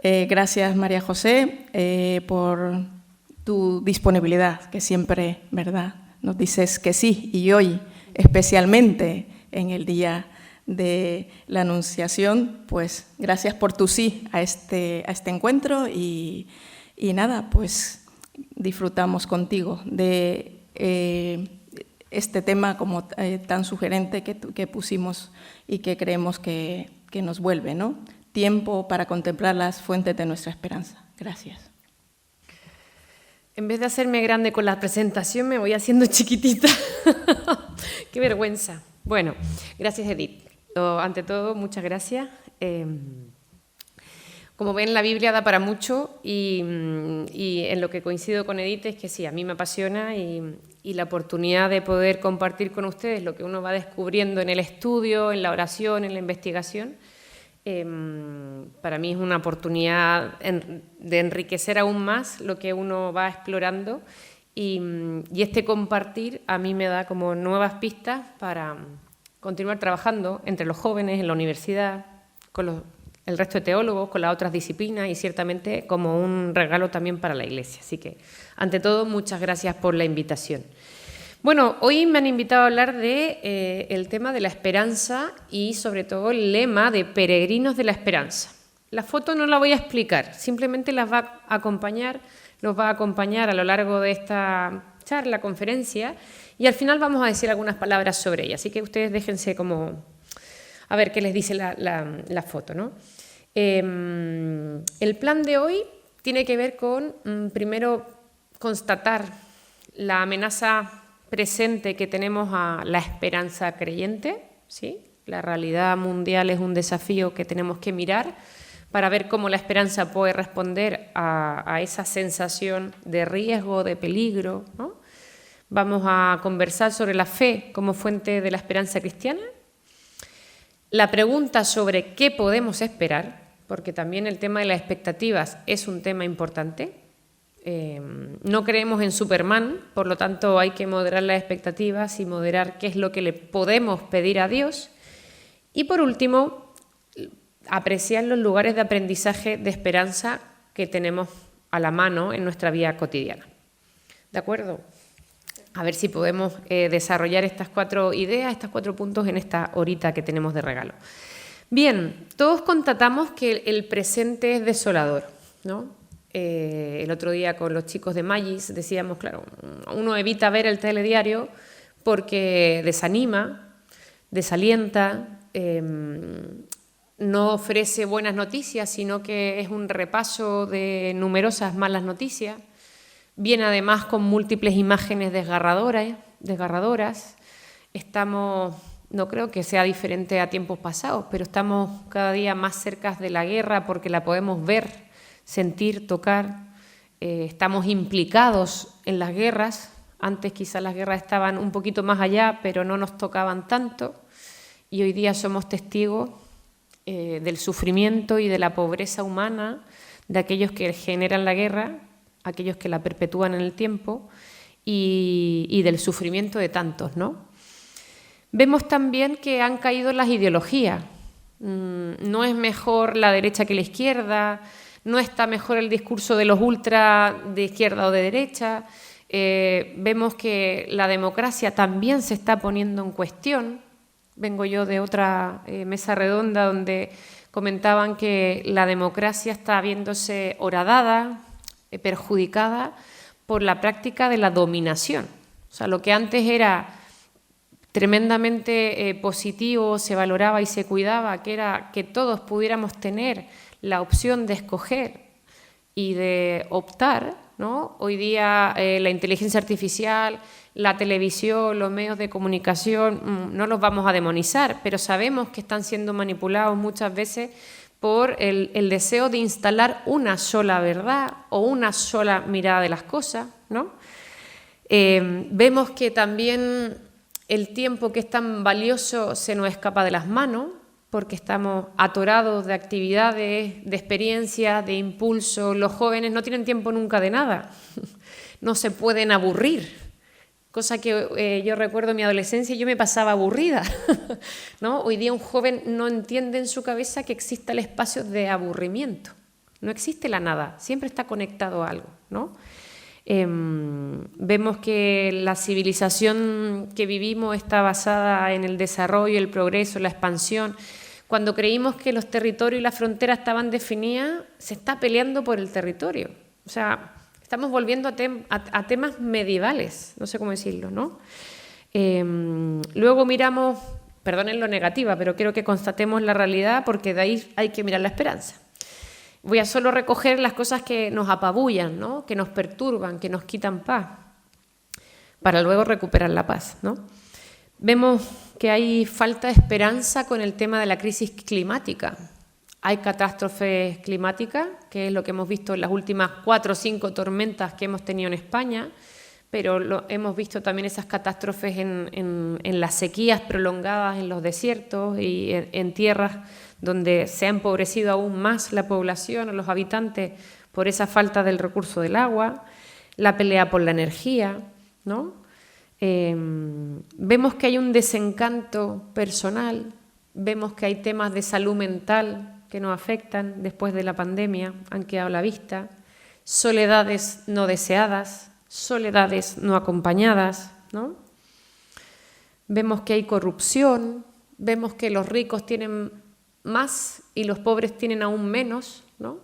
Gracias, María José, por tu disponibilidad, que siempre, ¿verdad?, nos dices que sí, y hoy, especialmente en el día de la Anunciación, pues gracias por tu sí a este encuentro y nada, pues disfrutamos contigo de este tema como tan sugerente que pusimos y que creemos que nos vuelve, ¿no? Tiempo para contemplar las fuentes de nuestra esperanza. Gracias. En vez de hacerme grande con la presentación, me voy haciendo chiquitita. ¡Qué vergüenza! Bueno, gracias, Edith. Ante todo, muchas gracias. Como ven, la Biblia da para mucho y en lo que coincido con Edith es que sí, a mí me apasiona y la oportunidad de poder compartir con ustedes lo que uno va descubriendo en el estudio, en la oración, en la investigación, para mí es una oportunidad de enriquecer aún más lo que uno va explorando y este compartir a mí me da como nuevas pistas para continuar trabajando entre los jóvenes en la universidad, con el resto de teólogos, con las otras disciplinas y ciertamente como un regalo también para la Iglesia. Así que, ante todo, muchas gracias por la invitación. Bueno, hoy me han invitado a hablar de el tema de la esperanza y sobre todo el lema de Peregrinos de la Esperanza. La foto no la voy a explicar, simplemente las va a acompañar, nos va a acompañar a lo largo de esta charla, conferencia, y al final vamos a decir algunas palabras sobre ella. Así que ustedes déjense como a ver qué les dice la foto, ¿no? El plan de hoy tiene que ver con, primero, constatar la amenaza presente que tenemos a la esperanza creyente, ¿sí? La realidad mundial es un desafío que tenemos que mirar para ver cómo la esperanza puede responder a esa sensación de riesgo, de peligro, ¿no? Vamos a conversar sobre la fe como fuente de la esperanza cristiana, la pregunta sobre qué podemos esperar, porque también el tema de las expectativas es un tema importante. No creemos en Superman, por lo tanto hay que moderar las expectativas y moderar qué es lo que le podemos pedir a Dios. Y por último, apreciar los lugares de aprendizaje de esperanza que tenemos a la mano en nuestra vida cotidiana. ¿De acuerdo? A ver si podemos desarrollar estas 4 ideas, estos 4 puntos en esta horita que tenemos de regalo. Bien, todos constatamos que el presente es desolador, ¿no? El otro día con los chicos de Magis decíamos, claro, uno evita ver el telediario porque desanima, desalienta, no ofrece buenas noticias, sino que es un repaso de numerosas malas noticias. Viene además con múltiples imágenes desgarradoras. Estamos, no creo que sea diferente a tiempos pasados, pero estamos cada día más cerca de la guerra porque la podemos ver, sentir, tocar. Estamos implicados en las guerras. Antes quizás las guerras estaban un poquito más allá, pero no nos tocaban tanto. Y hoy día somos testigos del sufrimiento y de la pobreza humana de aquellos que generan la guerra, aquellos que la perpetúan en el tiempo y del sufrimiento de tantos, ¿no? Vemos también que han caído las ideologías. No es mejor la derecha que la izquierda, no está mejor el discurso de los ultra de izquierda o de derecha. Vemos que la democracia también se está poniendo en cuestión. Vengo yo de otra mesa redonda donde comentaban que la democracia está viéndose horadada, perjudicada por la práctica de la dominación. O sea, lo que antes era tremendamente positivo, se valoraba y se cuidaba, que era que todos pudiéramos tener la opción de escoger y de optar, ¿no? Hoy día la inteligencia artificial, la televisión, los medios de comunicación, no los vamos a demonizar, pero sabemos que están siendo manipulados muchas veces por el deseo de instalar una sola verdad o una sola mirada de las cosas, ¿no? Vemos que también el tiempo que es tan valioso se nos escapa de las manos porque estamos atorados de actividades, de experiencias, de impulso. Los jóvenes no tienen tiempo nunca de nada, no se pueden aburrir. Cosa que yo recuerdo en mi adolescencia, yo me pasaba aburrida, ¿no? Hoy día un joven no entiende en su cabeza que exista el espacio de aburrimiento, No existe la nada, siempre está conectado a algo, ¿no? Vemos que la civilización que vivimos está basada en el desarrollo, el progreso, la expansión. Cuando creímos que los territorios y las fronteras estaban definidas, se está peleando por el territorio. O sea, estamos volviendo a temas medievales, no sé cómo decirlo, ¿no? Luego miramos, perdonen lo negativa, pero quiero que constatemos la realidad porque de ahí hay que mirar la esperanza. Voy a solo recoger las cosas que nos apabullan, ¿no? Que nos perturban, que nos quitan paz, para luego recuperar la paz, ¿no? Vemos que hay falta de esperanza con el tema de la crisis climática. Hay catástrofes climáticas, que es lo que hemos visto en las últimas 4 o 5 tormentas que hemos tenido en España, pero hemos visto también esas catástrofes en las sequías prolongadas en los desiertos y en tierras donde se ha empobrecido aún más la población o los habitantes por esa falta del recurso del agua, la pelea por la energía, ¿no? Vemos que hay un desencanto personal, vemos que hay temas de salud mental que nos afectan después de la pandemia, han quedado a la vista, soledades no deseadas, soledades no acompañadas, ¿no? Vemos que hay corrupción, vemos que los ricos tienen más y los pobres tienen aún menos, ¿no?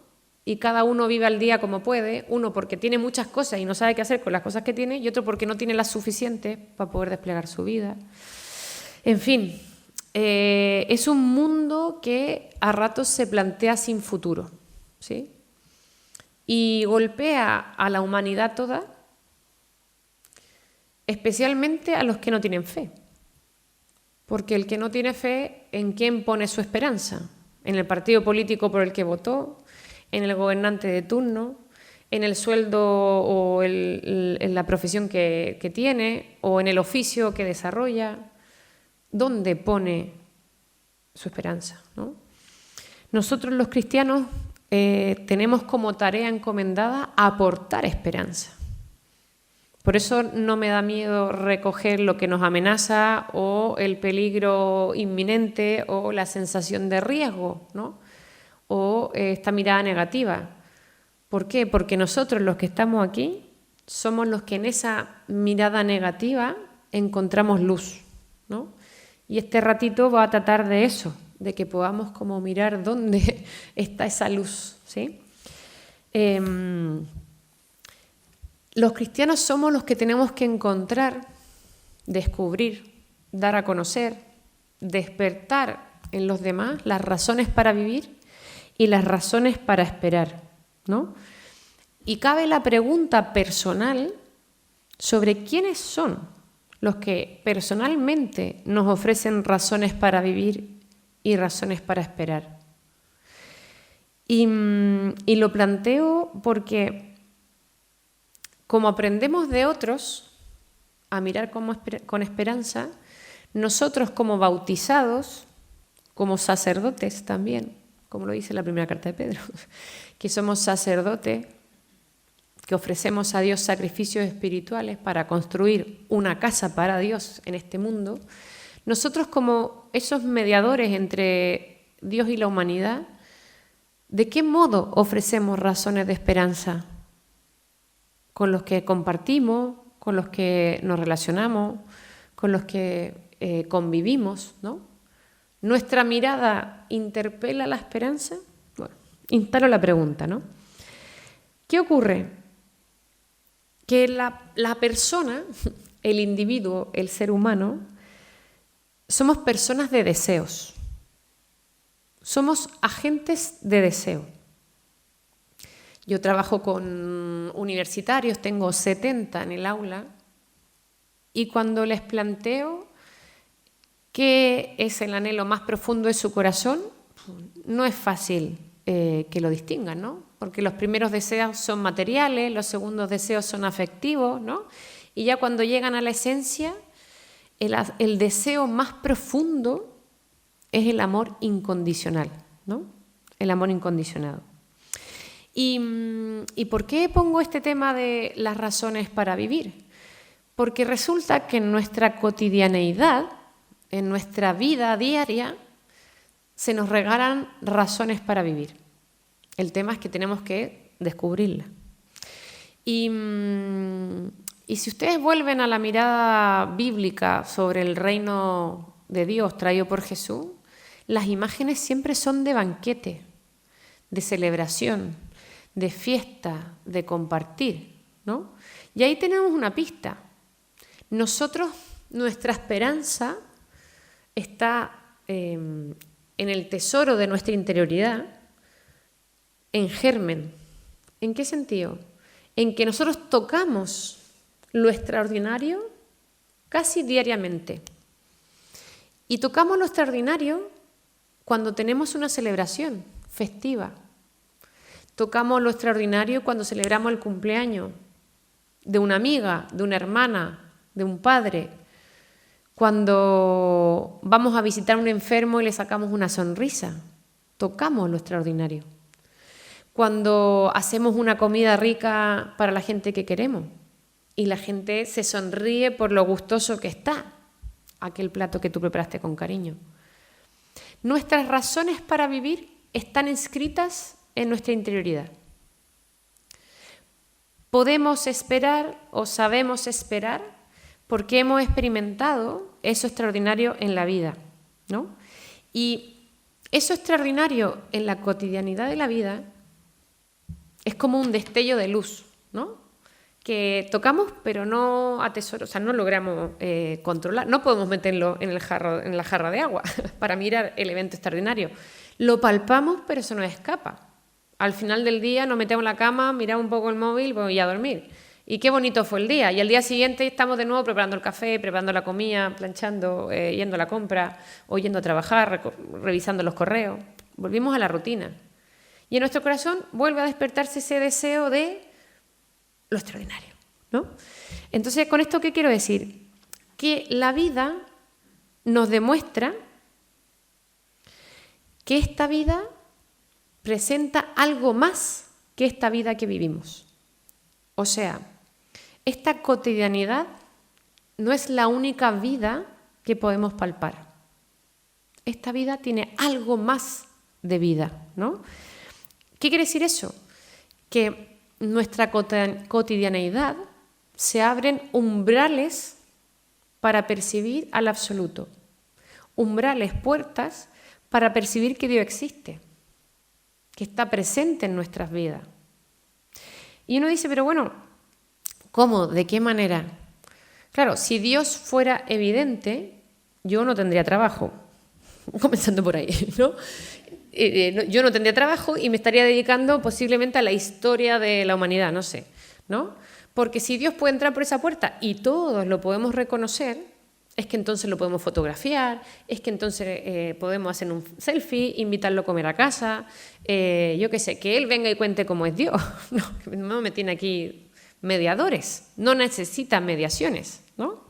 Y cada uno vive al día como puede, uno porque tiene muchas cosas y no sabe qué hacer con las cosas que tiene, y otro porque no tiene las suficientes para poder desplegar su vida. En fin, es un mundo que a ratos se plantea sin futuro, ¿sí? Y golpea a la humanidad toda, especialmente a los que no tienen fe. Porque el que no tiene fe, ¿en quién pone su esperanza? En el partido político por el que votó, en el gobernante de turno, en el sueldo o en la profesión que tiene, o en el oficio que desarrolla. ¿Dónde pone su esperanza, ¿no? Nosotros los cristianos tenemos como tarea encomendada aportar esperanza. Por eso no me da miedo recoger lo que nos amenaza o el peligro inminente o la sensación de riesgo, ¿no? O esta mirada negativa. ¿Por qué? Porque nosotros los que estamos aquí somos los que en esa mirada negativa encontramos luz, ¿no? Y este ratito va a tratar de eso, de que podamos como mirar dónde está esa luz, ¿sí? Los cristianos somos los que tenemos que encontrar, descubrir, dar a conocer, despertar en los demás las razones para vivir y las razones para esperar, ¿no? Y cabe la pregunta personal sobre quiénes son los que personalmente nos ofrecen razones para vivir y razones para esperar. Y lo planteo porque como aprendemos de otros a mirar con esperanza, nosotros como bautizados, como sacerdotes también, como lo dice la primera carta de Pedro, que somos sacerdotes, que ofrecemos a Dios sacrificios espirituales para construir una casa para Dios en este mundo, nosotros como esos mediadores entre Dios y la humanidad, ¿de qué modo ofrecemos razones de esperanza? Con los que compartimos, con los que nos relacionamos, con los que convivimos, ¿no? ¿Nuestra mirada interpela la esperanza? Bueno, instalo la pregunta, ¿no? ¿Qué ocurre? Que la persona, el individuo, el ser humano, somos personas de deseos. Somos agentes de deseo. Yo trabajo con universitarios, tengo 70 en el aula, y cuando les planteo qué es el anhelo más profundo de su corazón, no es fácil que lo distingan, ¿no? Porque los primeros deseos son materiales, los segundos deseos son afectivos, ¿no? Y ya cuando llegan a la esencia, el deseo más profundo es el amor incondicional, ¿no? El amor incondicionado. ¿Y por qué pongo este tema de las razones para vivir? Porque resulta que en nuestra cotidianeidad, en nuestra vida diaria, se nos regalan razones para vivir. El tema es que tenemos que descubrirla. Y si ustedes vuelven a la mirada bíblica sobre el reino de Dios traído por Jesús, las imágenes siempre son de banquete, de celebración, de fiesta, de compartir, ¿no? Y ahí tenemos una pista. Nosotros, nuestra esperanza está en el tesoro de nuestra interioridad, en germen. ¿En qué sentido? En que nosotros tocamos lo extraordinario casi diariamente. Y tocamos lo extraordinario cuando tenemos una celebración festiva. Tocamos lo extraordinario cuando celebramos el cumpleaños de una amiga, de una hermana, de un padre. Cuando vamos a visitar a un enfermo y le sacamos una sonrisa. Tocamos lo extraordinario. Cuando hacemos una comida rica para la gente que queremos y la gente se sonríe por lo gustoso que está aquel plato que tú preparaste con cariño. Nuestras razones para vivir están inscritas en nuestra interioridad. Podemos esperar o sabemos esperar porque hemos experimentado eso extraordinario en la vida, ¿no? Y eso extraordinario en la cotidianidad de la vida es como un destello de luz, ¿no? Que tocamos pero no atesoramos, o sea, no logramos controlar, no podemos meterlo en la jarra de agua para mirar el evento extraordinario. Lo palpamos pero se nos escapa. Al final del día nos metemos en la cama, miramos un poco el móvil y a dormir. Y qué bonito fue el día. Y al día siguiente estamos de nuevo preparando el café, preparando la comida, planchando, yendo a la compra, o yendo a trabajar, revisando los correos. Volvimos a la rutina. Y en nuestro corazón vuelve a despertarse ese deseo de lo extraordinario, ¿no? Entonces, ¿con esto qué quiero decir? Que la vida nos demuestra que esta vida presenta algo más que esta vida que vivimos. O sea, esta cotidianidad no es la única vida que podemos palpar. Esta vida tiene algo más de vida, ¿no? ¿Qué quiere decir eso? Que nuestra cotidianeidad se abren umbrales para percibir al absoluto. Umbrales, puertas para percibir que Dios existe, que está presente en nuestras vidas. Y uno dice, pero bueno, ¿cómo? ¿De qué manera? Claro, si Dios fuera evidente, yo no tendría trabajo, comenzando por ahí, ¿no? Yo no tendría trabajo y me estaría dedicando posiblemente a la historia de la humanidad, no sé, ¿no? Porque si Dios puede entrar por esa puerta y todos lo podemos reconocer, es que entonces lo podemos fotografiar, es que entonces podemos hacer un selfie, invitarlo a comer a casa, yo qué sé, que Él venga y cuente cómo es Dios. No me tiene aquí mediadores, no necesita mediaciones, ¿no?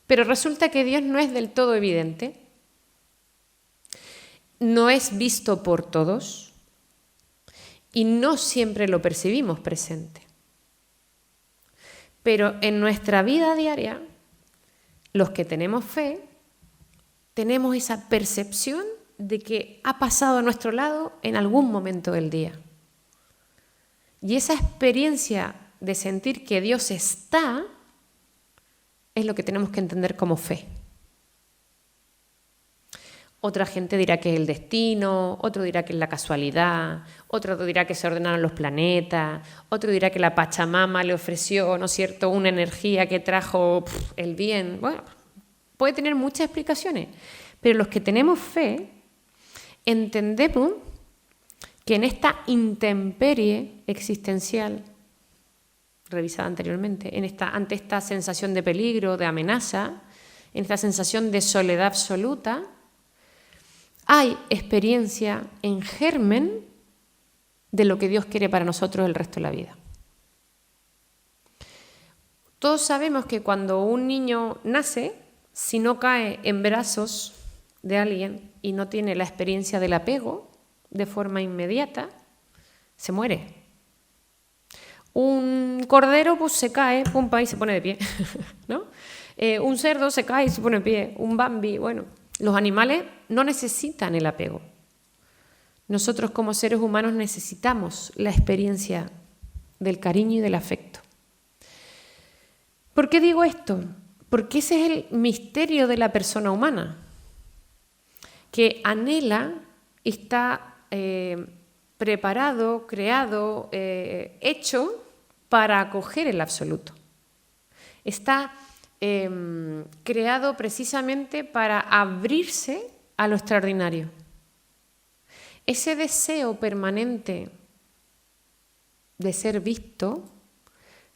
Pero resulta que Dios no es del todo evidente, no es visto por todos y no siempre lo percibimos presente. Pero en nuestra vida diaria, los que tenemos fe, tenemos esa percepción de que ha pasado a nuestro lado en algún momento del día. Y esa experiencia de sentir que Dios está es lo que tenemos que entender como fe. Otra gente dirá que es el destino, otro dirá que es la casualidad, otro dirá que se ordenaron los planetas, otro dirá que la Pachamama le ofreció, ¿no es cierto?, una energía que trajo el bien. Bueno, puede tener muchas explicaciones, pero los que tenemos fe entendemos que en esta intemperie existencial, revisada anteriormente, ante esta sensación de peligro, de amenaza, en esta sensación de soledad absoluta, hay experiencia en germen de lo que Dios quiere para nosotros el resto de la vida. Todos sabemos que cuando un niño nace, si no cae en brazos de alguien y no tiene la experiencia del apego de forma inmediata, se muere. Un cordero pues se cae, pumpa, y se pone de pie, ¿no? Un cerdo se cae y se pone de pie, un Bambi, bueno. Los animales no necesitan el apego. Nosotros como seres humanos necesitamos la experiencia del cariño y del afecto. ¿Por qué digo esto? Porque ese es el misterio de la persona humana, que anhela, está preparado, creado, hecho para acoger el absoluto. Está creado precisamente para abrirse a lo extraordinario. Ese deseo permanente de ser visto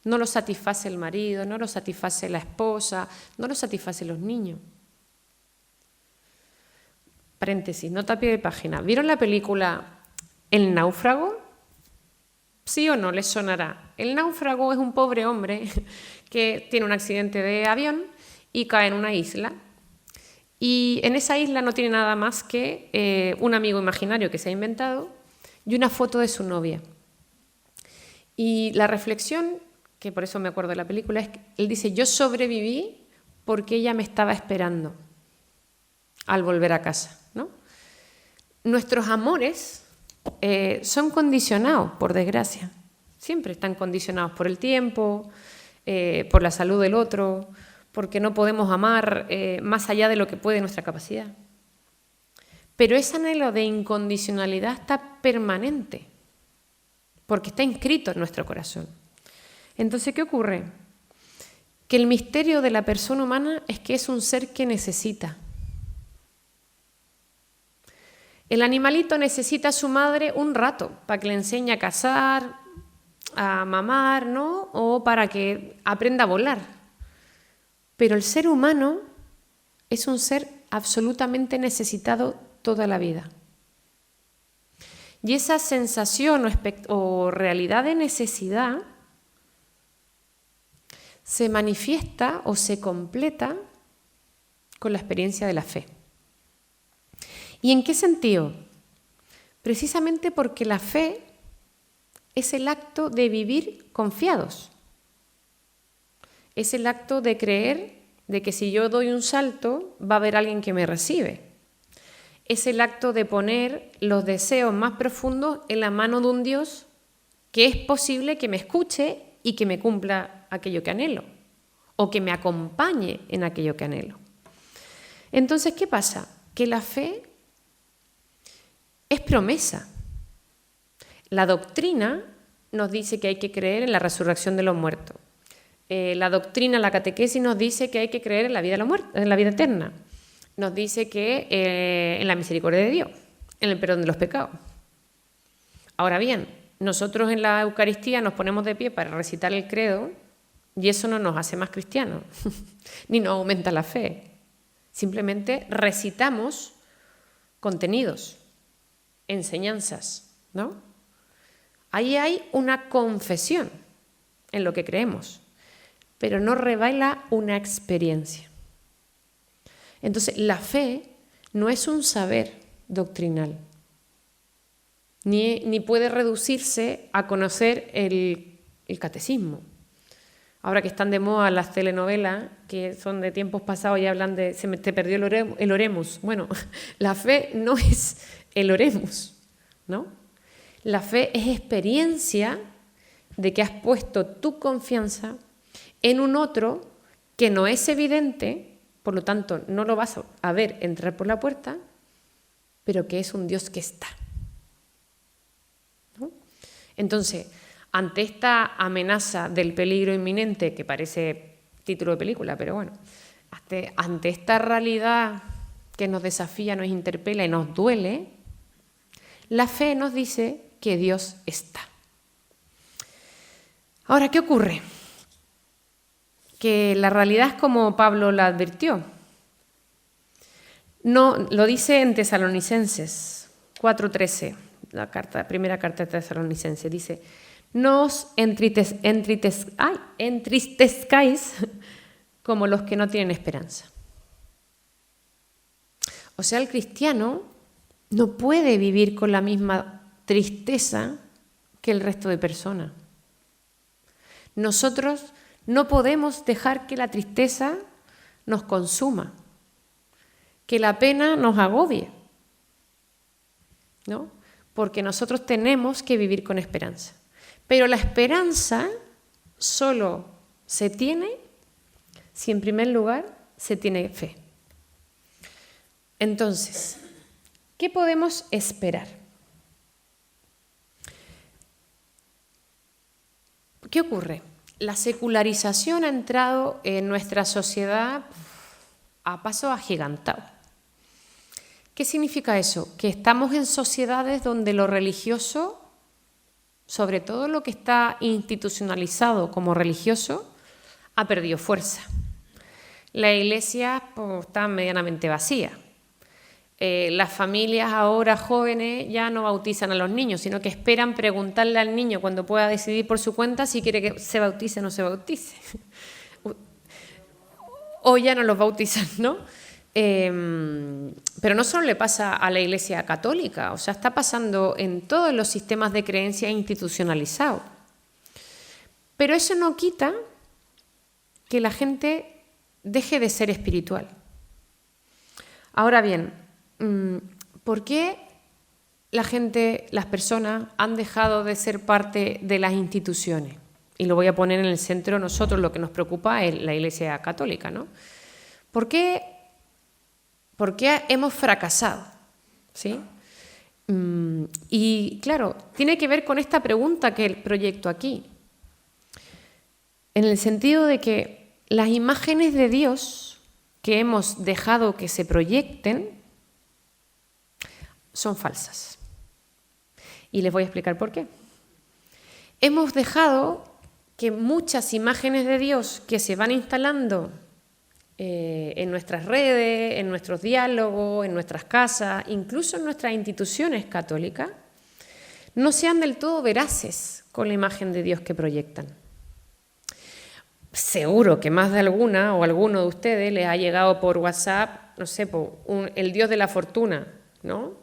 no lo satisface el marido, no lo satisface la esposa, no lo satisface los niños. Paréntesis, nota a pie de página. ¿Vieron la película El náufrago? ¿Sí o no les sonará? El náufrago es un pobre hombre que tiene un accidente de avión y cae en una isla. Y en esa isla no tiene nada más que un amigo imaginario que se ha inventado y una foto de su novia. Y la reflexión, que por eso me acuerdo de la película, es que él dice: yo sobreviví porque ella me estaba esperando al volver a casa, ¿no? Nuestros amores son condicionados, por desgracia. Siempre están condicionados por el tiempo, por la salud del otro, porque no podemos amar más allá de lo que puede nuestra capacidad. Pero ese anhelo de incondicionalidad está permanente, porque está inscrito en nuestro corazón. Entonces, ¿qué ocurre? Que el misterio de la persona humana es que es un ser que necesita. El animalito necesita a su madre un rato para que le enseñe a cazar, a mamar, ¿no? O para que aprenda a volar. Pero el ser humano es un ser absolutamente necesitado toda la vida. Y esa sensación o realidad de necesidad se manifiesta o se completa con la experiencia de la fe. ¿Y en qué sentido? Precisamente porque la fe es el acto de vivir confiados. Es el acto de creer de que si yo doy un salto va a haber alguien que me recibe. Es el acto de poner los deseos más profundos en la mano de un Dios que es posible que me escuche y que me cumpla aquello que anhelo, o que me acompañe en aquello que anhelo. Entonces, ¿qué pasa? Que la fe es promesa. La doctrina nos dice que hay que creer en la resurrección de los muertos. La doctrina, la catequesis nos dice que hay que creer en la vida de la muerte, en la vida eterna. Nos dice que en la misericordia de Dios, en el perdón de los pecados. Ahora bien, nosotros en la Eucaristía nos ponemos de pie para recitar el credo y eso no nos hace más cristianos, ni nos aumenta la fe. Simplemente recitamos contenidos, enseñanzas, ¿no? Ahí hay una confesión en lo que creemos, pero no revela una experiencia. Entonces, la fe no es un saber doctrinal, ni puede reducirse a conocer el catecismo. Ahora que están de moda las telenovelas, que son de tiempos pasados y hablan de te perdió el oremus. Bueno, la fe no es el oremus, ¿no? La fe es experiencia de que has puesto tu confianza en un otro que no es evidente, por lo tanto no lo vas a ver entrar por la puerta, pero que es un Dios que está, ¿no? Entonces, ante esta amenaza del peligro inminente, que parece título de película, pero bueno, ante esta realidad que nos desafía, nos interpela y nos duele, la fe nos dice que Dios está. Ahora, ¿qué ocurre? Que la realidad es como Pablo la advirtió. No, lo dice en Tesalonicenses 4:13, primera carta de Tesalonicenses, dice: no os entristezcáis como los que no tienen esperanza. O sea, el cristiano no puede vivir con la misma tristeza que el resto de personas. Nosotros no podemos dejar que la tristeza nos consuma, que la pena nos agobie, ¿no? porque nosotros tenemos que vivir con esperanza. Pero la esperanza solo se tiene si en primer lugar se tiene fe. Entonces, ¿qué podemos esperar? ¿Qué ocurre? La secularización ha entrado en nuestra sociedad a paso agigantado. ¿Qué significa eso? Que estamos en sociedades donde lo religioso, sobre todo lo que está institucionalizado como religioso, ha perdido fuerza. La iglesia está medianamente vacía. Las familias ahora jóvenes ya no bautizan a los niños, sino que esperan preguntarle al niño cuando pueda decidir por su cuenta si quiere que se bautice o no se bautice. O ya no los bautizan, ¿no? Pero no solo le pasa a la Iglesia católica, o sea, está pasando en todos los sistemas de creencia institucionalizados. Pero eso no quita que la gente deje de ser espiritual. Ahora bien, ¿por qué la gente, las personas, han dejado de ser parte de las instituciones? Y lo voy a poner en el centro, nosotros lo que nos preocupa es la Iglesia católica, ¿no? ¿Por qué hemos fracasado? ¿Sí? Y claro, tiene que ver con esta pregunta que proyecto aquí, en el sentido de que las imágenes de Dios que hemos dejado que se proyecten son falsas. Y les voy a explicar por qué. Hemos dejado que muchas imágenes de Dios que se van instalando en nuestras redes, en nuestros diálogos, en nuestras casas, incluso en nuestras instituciones católicas, no sean del todo veraces con la imagen de Dios que proyectan. Seguro que más de alguna o alguno de ustedes les ha llegado por WhatsApp, no sé, el Dios de la fortuna, ¿no?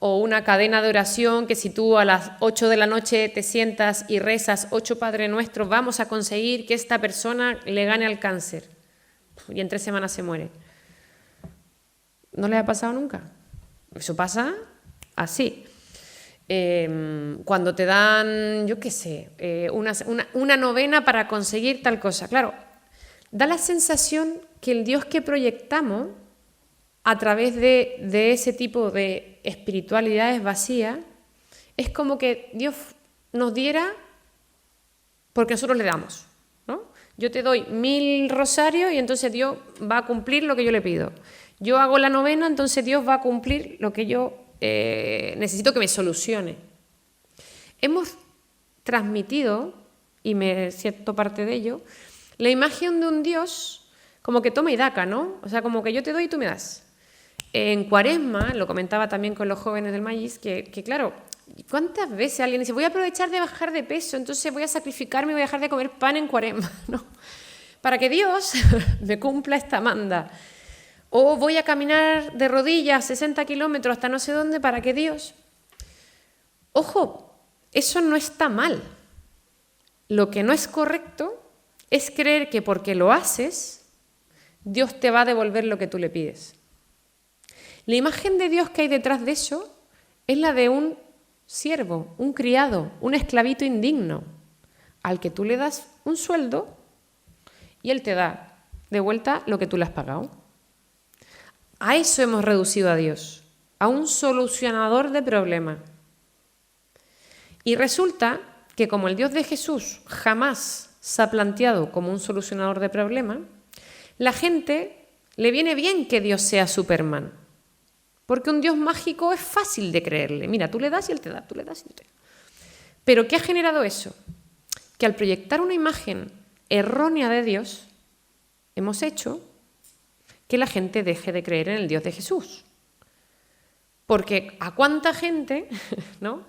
O una cadena de oración que si tú a las 8 de la noche te sientas y rezas 8 Padre Nuestros, vamos a conseguir que esta persona le gane al cáncer. Y en 3 semanas se muere. ¿No les ha pasado nunca? Eso pasa así. Cuando te dan, yo qué sé, una novena para conseguir tal cosa. Claro, da la sensación que el Dios que proyectamos a través de ese tipo de espiritualidades vacías es como que Dios nos diera porque nosotros le damos, ¿no? Yo te doy 1000 rosarios y entonces Dios va a cumplir lo que yo le pido. Yo hago la novena, entonces Dios va a cumplir lo que yo necesito que me solucione. Hemos transmitido, y me siento parte de ello, la imagen de un Dios como que toma y daca, ¿no? O sea, como que yo te doy y tú me das. En Cuaresma, lo comentaba también con los jóvenes del Magis, que claro, ¿cuántas veces alguien dice, voy a aprovechar de bajar de peso, entonces voy a sacrificarme y voy a dejar de comer pan en Cuaresma, ¿no? Para que Dios me cumpla esta manda. O voy a caminar de rodillas 60 kilómetros hasta no sé dónde para que Dios... Ojo, eso no está mal. Lo que no es correcto es creer que porque lo haces, Dios te va a devolver lo que tú le pides. La imagen de Dios que hay detrás de eso es la de un siervo, un criado, un esclavito indigno, al que tú le das un sueldo y él te da de vuelta lo que tú le has pagado. A eso hemos reducido a Dios, a un solucionador de problemas. Y resulta que como el Dios de Jesús jamás se ha planteado como un solucionador de problemas, la gente le viene bien que Dios sea Superman. Porque un Dios mágico es fácil de creerle. Mira, tú le das y él te da, tú le das y él te da. Pero ¿qué ha generado eso? Que al proyectar una imagen errónea de Dios, hemos hecho que la gente deje de creer en el Dios de Jesús. Porque a cuánta gente, ¿no?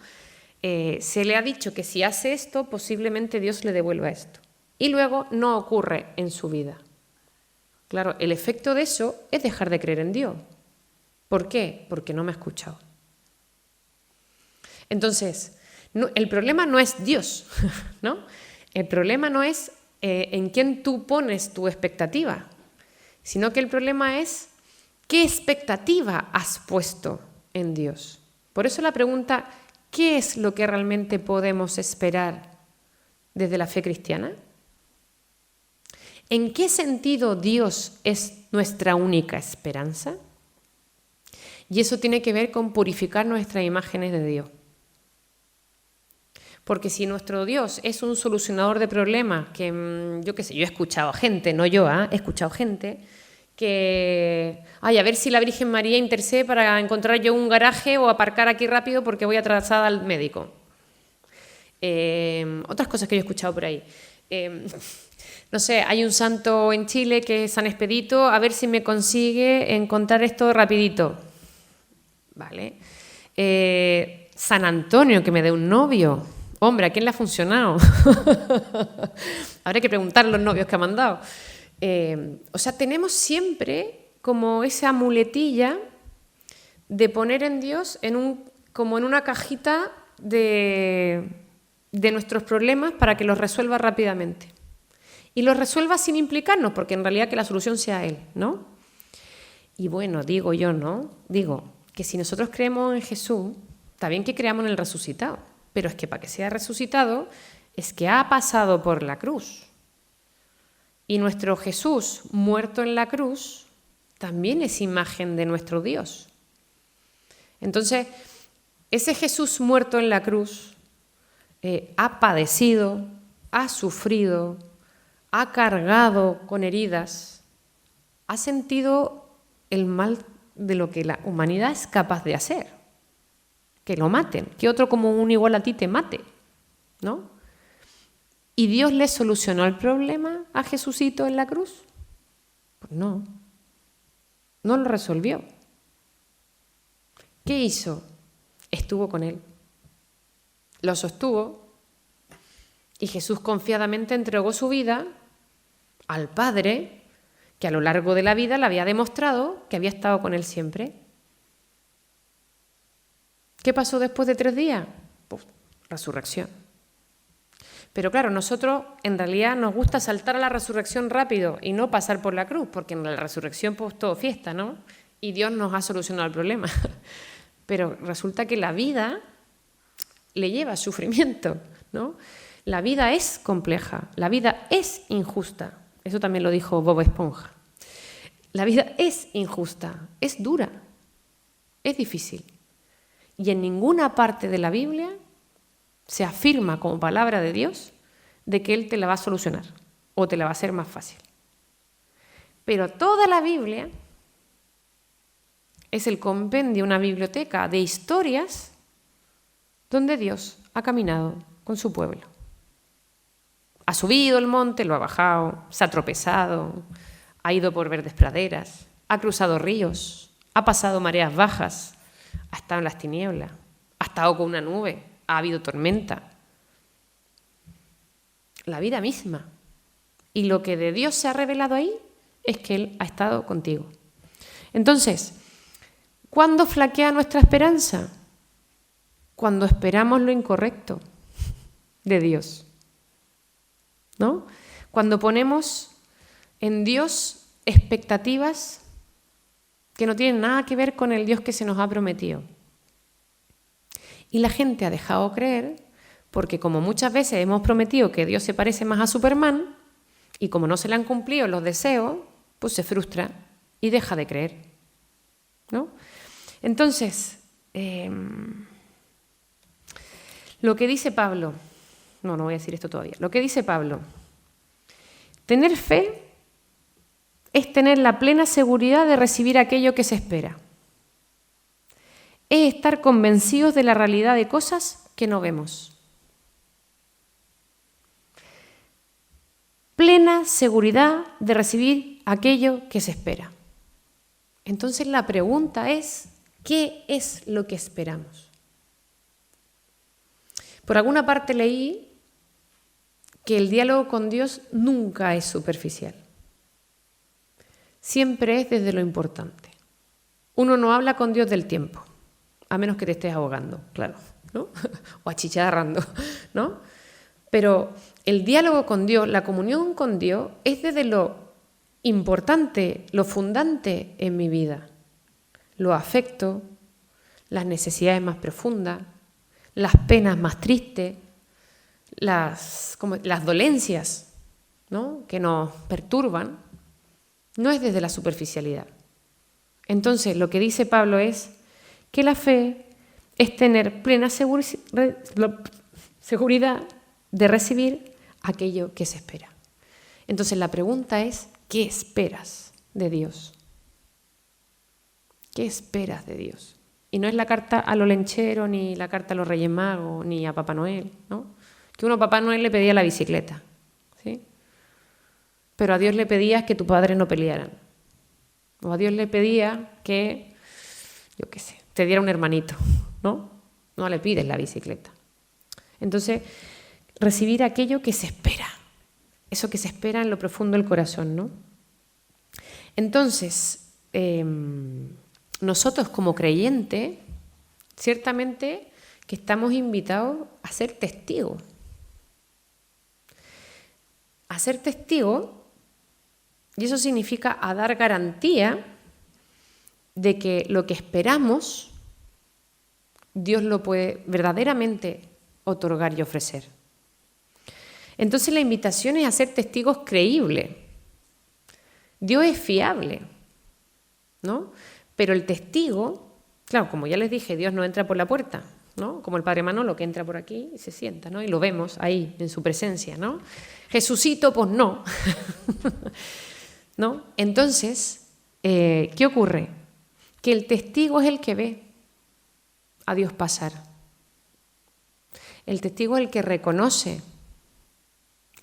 Se le ha dicho que si hace esto, posiblemente Dios le devuelva esto. Y luego no ocurre en su vida. Claro, el efecto de eso es dejar de creer en Dios. ¿Por qué? Porque no me ha escuchado. Entonces, el problema no es Dios, ¿no? El problema no es en quién tú pones tu expectativa, sino que el problema es qué expectativa has puesto en Dios. Por eso la pregunta, ¿qué es lo que realmente podemos esperar desde la fe cristiana? ¿En qué sentido Dios es nuestra única esperanza? Y eso tiene que ver con purificar nuestras imágenes de Dios. Porque si nuestro Dios es un solucionador de problemas, que yo qué sé, yo he escuchado gente, no yo, he escuchado gente que, a ver si la Virgen María intercede para encontrar yo un garaje o aparcar aquí rápido porque voy atrasada al médico. Otras cosas que yo he escuchado por ahí. No sé, hay un santo en Chile que es San Expedito, a ver si me consigue encontrar esto rapidito. ¿Vale? San Antonio, que me dé un novio. Hombre, ¿a quién le ha funcionado? Habrá que preguntar a los novios que ha mandado. O sea, tenemos siempre como esa muletilla de poner en Dios como en una cajita de nuestros problemas para que los resuelva rápidamente. Y los resuelva sin implicarnos, porque en realidad que la solución sea Él, ¿no? Y bueno, digo yo, ¿no? Digo que si nosotros creemos en Jesús, está bien que creamos en el resucitado, pero es que para que sea resucitado es que ha pasado por la cruz. Y nuestro Jesús muerto en la cruz también es imagen de nuestro Dios. Entonces, ese Jesús muerto en la cruz ha padecido, ha sufrido, ha cargado con heridas, ha sentido el mal de lo que la humanidad es capaz de hacer. Que lo maten, que otro como un igual a ti te mate, ¿no? ¿Y Dios le solucionó el problema a Jesucito en la cruz? Pues no lo resolvió. ¿Qué hizo? Estuvo con él, lo sostuvo y Jesús confiadamente entregó su vida al Padre, que a lo largo de la vida le había demostrado que había estado con él siempre. ¿Qué pasó después de 3 días? Pues resurrección. Pero claro, nosotros en realidad nos gusta saltar a la resurrección rápido y no pasar por la cruz, porque en la resurrección pues todo fiesta, ¿no? Y Dios nos ha solucionado el problema. Pero resulta que la vida le lleva sufrimiento, ¿no? La vida es compleja, la vida es injusta. Eso también lo dijo Bob Esponja. La vida es injusta, es dura, es difícil. Y en ninguna parte de la Biblia se afirma como palabra de Dios de que Él te la va a solucionar o te la va a hacer más fácil. Pero toda la Biblia es el compendio, una biblioteca de historias donde Dios ha caminado con su pueblo. Ha subido el monte, lo ha bajado, se ha tropezado, ha ido por verdes praderas, ha cruzado ríos, ha pasado mareas bajas, ha estado en las tinieblas, ha estado con una nube, ha habido tormenta. La vida misma. Y lo que de Dios se ha revelado ahí es que Él ha estado contigo. Entonces, ¿cuándo flaquea nuestra esperanza? Cuando esperamos lo incorrecto de Dios, ¿no? Cuando ponemos en Dios expectativas que no tienen nada que ver con el Dios que se nos ha prometido. Y la gente ha dejado creer, porque como muchas veces hemos prometido que Dios se parece más a Superman, y como no se le han cumplido los deseos, pues se frustra y deja de creer, ¿no? Entonces, lo que dice Pablo, no voy a decir esto todavía, lo que dice Pablo, tener fe es tener la plena seguridad de recibir aquello que se espera. Es estar convencidos de la realidad de cosas que no vemos. Plena seguridad de recibir aquello que se espera. Entonces la pregunta es, ¿qué es lo que esperamos? Por alguna parte leí que el diálogo con Dios nunca es superficial. Siempre es desde lo importante. Uno no habla con Dios del tiempo, a menos que te estés ahogando, claro, ¿no? O achicharrando, ¿no? Pero el diálogo con Dios, la comunión con Dios, es desde lo importante, lo fundante en mi vida. Lo afecto, las necesidades más profundas, las penas más tristes, las dolencias, ¿no?, que nos perturban, no es desde la superficialidad. Entonces, lo que dice Pablo es que la fe es tener plena seguridad de recibir aquello que se espera. Entonces, la pregunta es, ¿qué esperas de Dios? ¿Qué esperas de Dios? Y no es la carta a los lencheros, ni la carta a los Reyes Magos, ni a Papá Noel, ¿no? Que uno a Papá Noel le pedía la bicicleta, ¿sí? Pero a Dios le pedías que tus padres no pelearan. O a Dios le pedía que, yo qué sé, te diera un hermanito, ¿no? No le pides la bicicleta. Entonces, recibir aquello que se espera. Eso que se espera en lo profundo del corazón, ¿no? Entonces, nosotros como creyentes, ciertamente que estamos invitados a ser testigos. A ser testigos, y eso significa a dar garantía de que lo que esperamos, Dios lo puede verdaderamente otorgar y ofrecer. Entonces la invitación es a ser testigos creíbles. Dios es fiable, ¿no? Pero el testigo, claro, como ya les dije, Dios no entra por la puerta, ¿no? Como el Padre Manolo que entra por aquí y se sienta, ¿no? Y lo vemos ahí en su presencia, ¿no? Jesucito, pues no. ¿No? Entonces, ¿qué ocurre? Que el testigo es el que ve a Dios pasar. El testigo es el que reconoce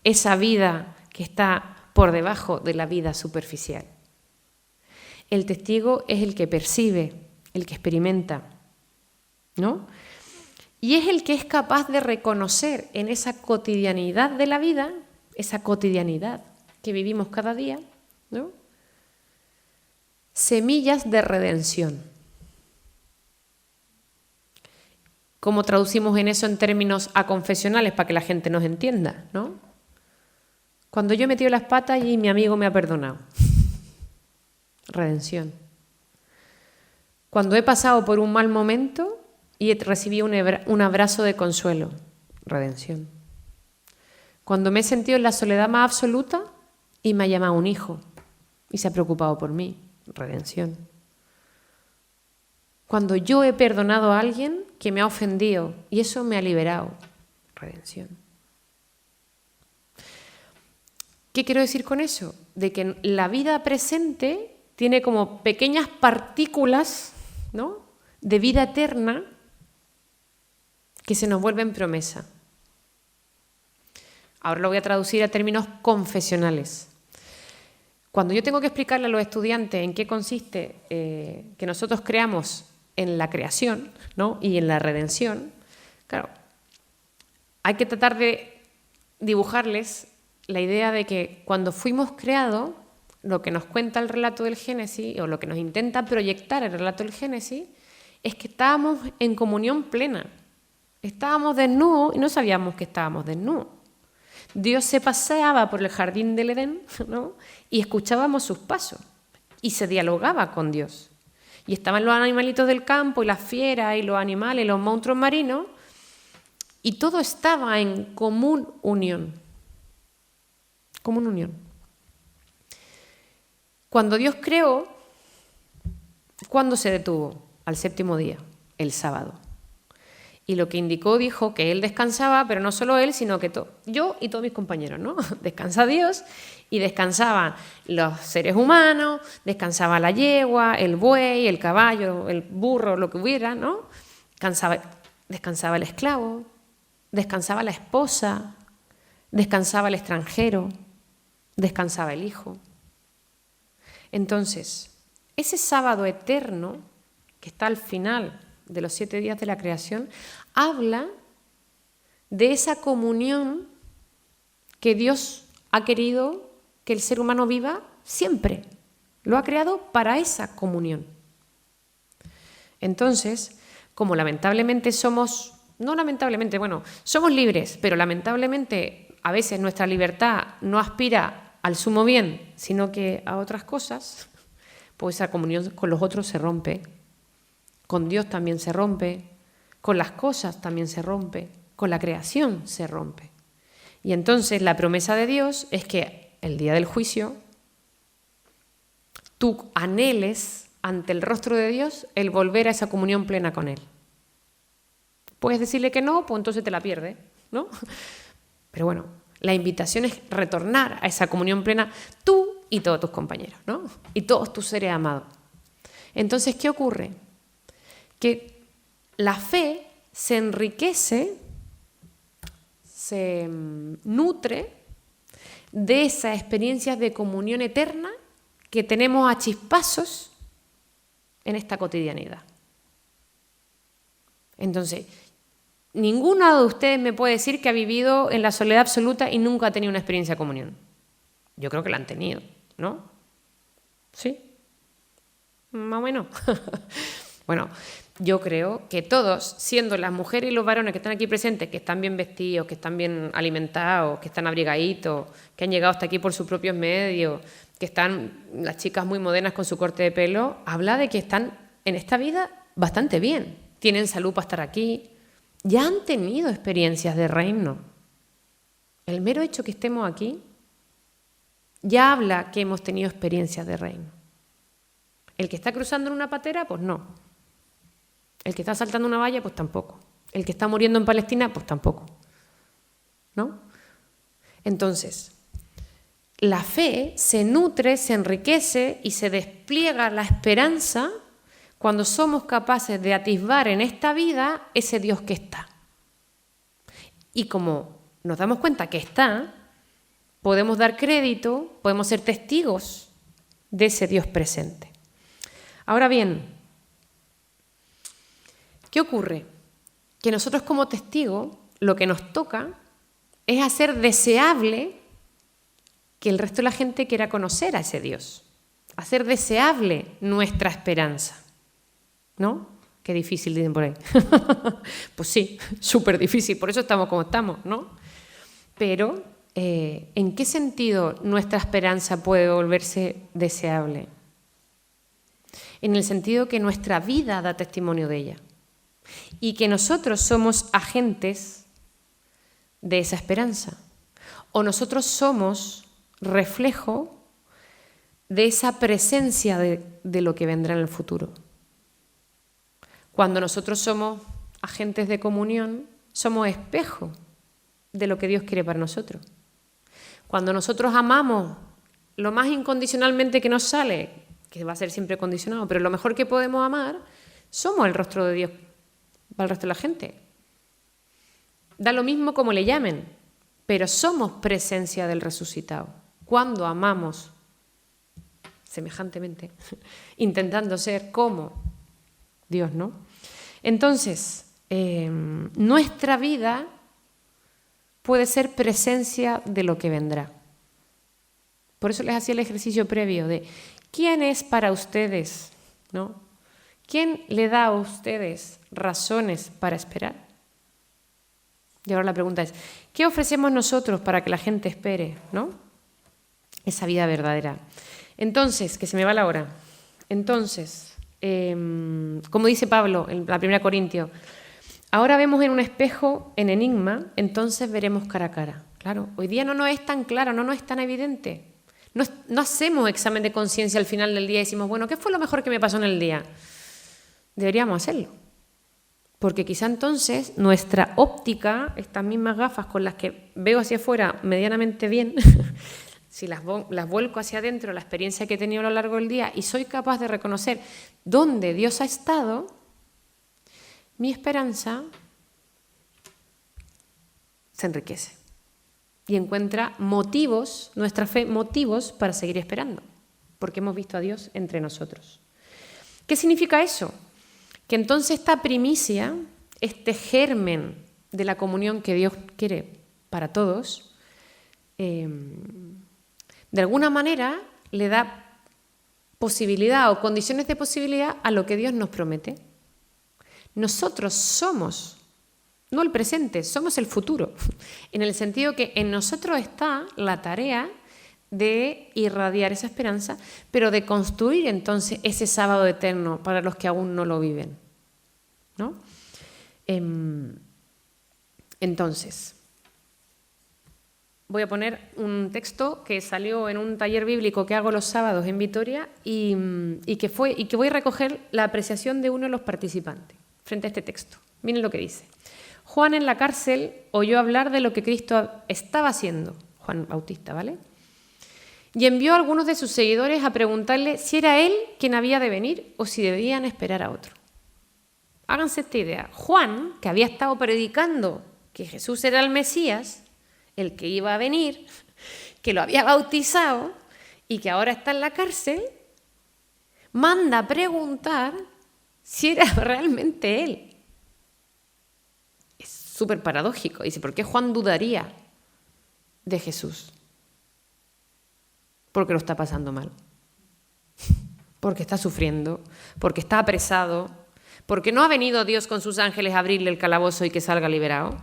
esa vida que está por debajo de la vida superficial. El testigo es el que percibe, el que experimenta, ¿no? Y es el que es capaz de reconocer en esa cotidianidad de la vida, esa cotidianidad que vivimos cada día, ¿no?, semillas de redención. ¿Cómo traducimos en eso en términos aconfesionales para que la gente nos entienda, ¿no? Cuando yo he metido las patas y mi amigo me ha perdonado. Redención. Cuando he pasado por un mal momento y he recibido un abrazo de consuelo. Redención. Cuando me he sentido en la soledad más absoluta y me ha llamado un hijo y se ha preocupado por mí. Redención. Cuando yo he perdonado a alguien que me ha ofendido y eso me ha liberado. Redención. ¿Qué quiero decir con eso? De que la vida presente tiene como pequeñas partículas, ¿no?, de vida eterna que se nos vuelven promesa. Ahora lo voy a traducir a términos confesionales. Cuando yo tengo que explicarle a los estudiantes en qué consiste que nosotros creamos en la creación, ¿no?, y en la redención, claro, hay que tratar de dibujarles la idea de que cuando fuimos creados, lo que nos cuenta el relato del Génesis, o lo que nos intenta proyectar el relato del Génesis, es que estábamos en comunión plena. Estábamos desnudos y no sabíamos que estábamos desnudos. Dios se paseaba por el jardín del Edén, ¿no?, y escuchábamos sus pasos y se dialogaba con Dios. Y estaban los animalitos del campo y las fieras y los animales, los monstruos marinos, y todo estaba en común unión. Común unión. Cuando Dios creó, ¿cuándo se detuvo? Al séptimo día, el sábado. Y lo que indicó, dijo que Él descansaba, pero no solo Él, sino que yo y todos mis compañeros, ¿no? Descansa Dios y descansaban los seres humanos, descansaba la yegua, el buey, el caballo, el burro, lo que hubiera, ¿no? Descansaba el esclavo, descansaba la esposa, descansaba el extranjero, descansaba el hijo. Entonces, ese sábado eterno que está al final de los 7 días de la creación, habla de esa comunión que Dios ha querido que el ser humano viva siempre. Lo ha creado para esa comunión. Entonces, como lamentablemente somos libres, pero lamentablemente a veces nuestra libertad no aspira al sumo bien, sino que a otras cosas, pues esa comunión con los otros se rompe. Con Dios también se rompe, con las cosas también se rompe, con la creación se rompe. Y entonces la promesa de Dios es que el día del juicio tú anheles ante el rostro de Dios el volver a esa comunión plena con Él. Puedes decirle que no, pues entonces te la pierdes, ¿no? Pero bueno, la invitación es retornar a esa comunión plena tú y todos tus compañeros, ¿no? Y todos tus seres amados. Entonces, ¿qué ocurre? Que la fe se enriquece, se nutre de esas experiencias de comunión eterna que tenemos a chispazos en esta cotidianidad. Entonces, ninguno de ustedes me puede decir que ha vivido en la soledad absoluta y nunca ha tenido una experiencia de comunión. Yo creo que la han tenido, ¿no? ¿Sí? Más o menos. Bueno, yo creo que todos, siendo las mujeres y los varones que están aquí presentes, que están bien vestidos, que están bien alimentados, que están abrigaditos, que han llegado hasta aquí por sus propios medios, que están las chicas muy modernas con su corte de pelo, habla de que están en esta vida bastante bien. Tienen salud para estar aquí. Ya han tenido experiencias de reino. El mero hecho que estemos aquí ya habla que hemos tenido experiencias de reino. El que está cruzando en una patera, pues no. El que está saltando una valla, pues tampoco. El que está muriendo en Palestina, pues tampoco. ¿No? Entonces, la fe se nutre, se enriquece y se despliega la esperanza cuando somos capaces de atisbar en esta vida ese Dios que está. Y como nos damos cuenta que está, podemos dar crédito, podemos ser testigos de ese Dios presente. Ahora bien, ¿qué ocurre? Que nosotros como testigos lo que nos toca es hacer deseable que el resto de la gente quiera conocer a ese Dios, hacer deseable nuestra esperanza. ¿No? Qué difícil, dicen por ahí. Pues sí, súper difícil, por eso estamos como estamos, ¿no? Pero, ¿en qué sentido nuestra esperanza puede volverse deseable? En el sentido que nuestra vida da testimonio de ella y que nosotros somos agentes de esa esperanza, o nosotros somos reflejo de esa presencia de lo que vendrá en el futuro. Cuando nosotros somos agentes de comunión, somos espejo de lo que Dios quiere para nosotros. Cuando nosotros amamos lo más incondicionalmente que nos sale, que va a ser siempre condicionado, pero lo mejor que podemos amar, somos el rostro de Dios para el resto de la gente. Da lo mismo como le llamen, pero somos presencia del resucitado. Cuando amamos semejantemente, intentando ser como Dios, ¿no? Entonces, nuestra vida puede ser presencia de lo que vendrá. Por eso les hacía el ejercicio previo de ¿quién es para ustedes? ¿No? ¿Quién le da a ustedes razones para esperar? Y ahora la pregunta es, ¿qué ofrecemos nosotros para que la gente espere? ¿No? Esa vida verdadera. Entonces, que se me va la hora. Entonces, como dice Pablo en la 1 Corintios, ahora vemos en un espejo en enigma, entonces veremos cara a cara. Claro, hoy día no nos es tan claro, no nos es tan evidente. No hacemos examen de conciencia al final del día y decimos, bueno, ¿qué fue lo mejor que me pasó en el día? Deberíamos hacerlo. Porque quizá entonces nuestra óptica, estas mismas gafas con las que veo hacia afuera medianamente bien, si las vuelco hacia adentro, la experiencia que he tenido a lo largo del día y soy capaz de reconocer dónde Dios ha estado, mi esperanza se enriquece y encuentra motivos, nuestra fe, motivos para seguir esperando, porque hemos visto a Dios entre nosotros. ¿Qué significa eso? Que entonces esta primicia, este germen de la comunión que Dios quiere para todos, de alguna manera le da posibilidad o condiciones de posibilidad a lo que Dios nos promete. Nosotros somos, no el presente, somos el futuro, en el sentido que en nosotros está la tarea de irradiar esa esperanza, pero de construir entonces ese sábado eterno para los que aún no lo viven, ¿no? Entonces, voy a poner un texto que salió en un taller bíblico que hago los sábados en Vitoria y que voy a recoger la apreciación de uno de los participantes frente a este texto. Miren lo que dice. Juan en la cárcel oyó hablar de lo que Cristo estaba haciendo, Juan Bautista, ¿vale? Y envió a algunos de sus seguidores a preguntarle si era él quien había de venir o si debían esperar a otro. Háganse esta idea. Juan, que había estado predicando que Jesús era el Mesías, el que iba a venir, que lo había bautizado y que ahora está en la cárcel, manda a preguntar si era realmente él. Es súper paradójico. Dice, ¿por qué Juan dudaría de Jesús? Porque lo está pasando mal. Porque está sufriendo, porque está apresado, porque no ha venido Dios con sus ángeles a abrirle el calabozo y que salga liberado.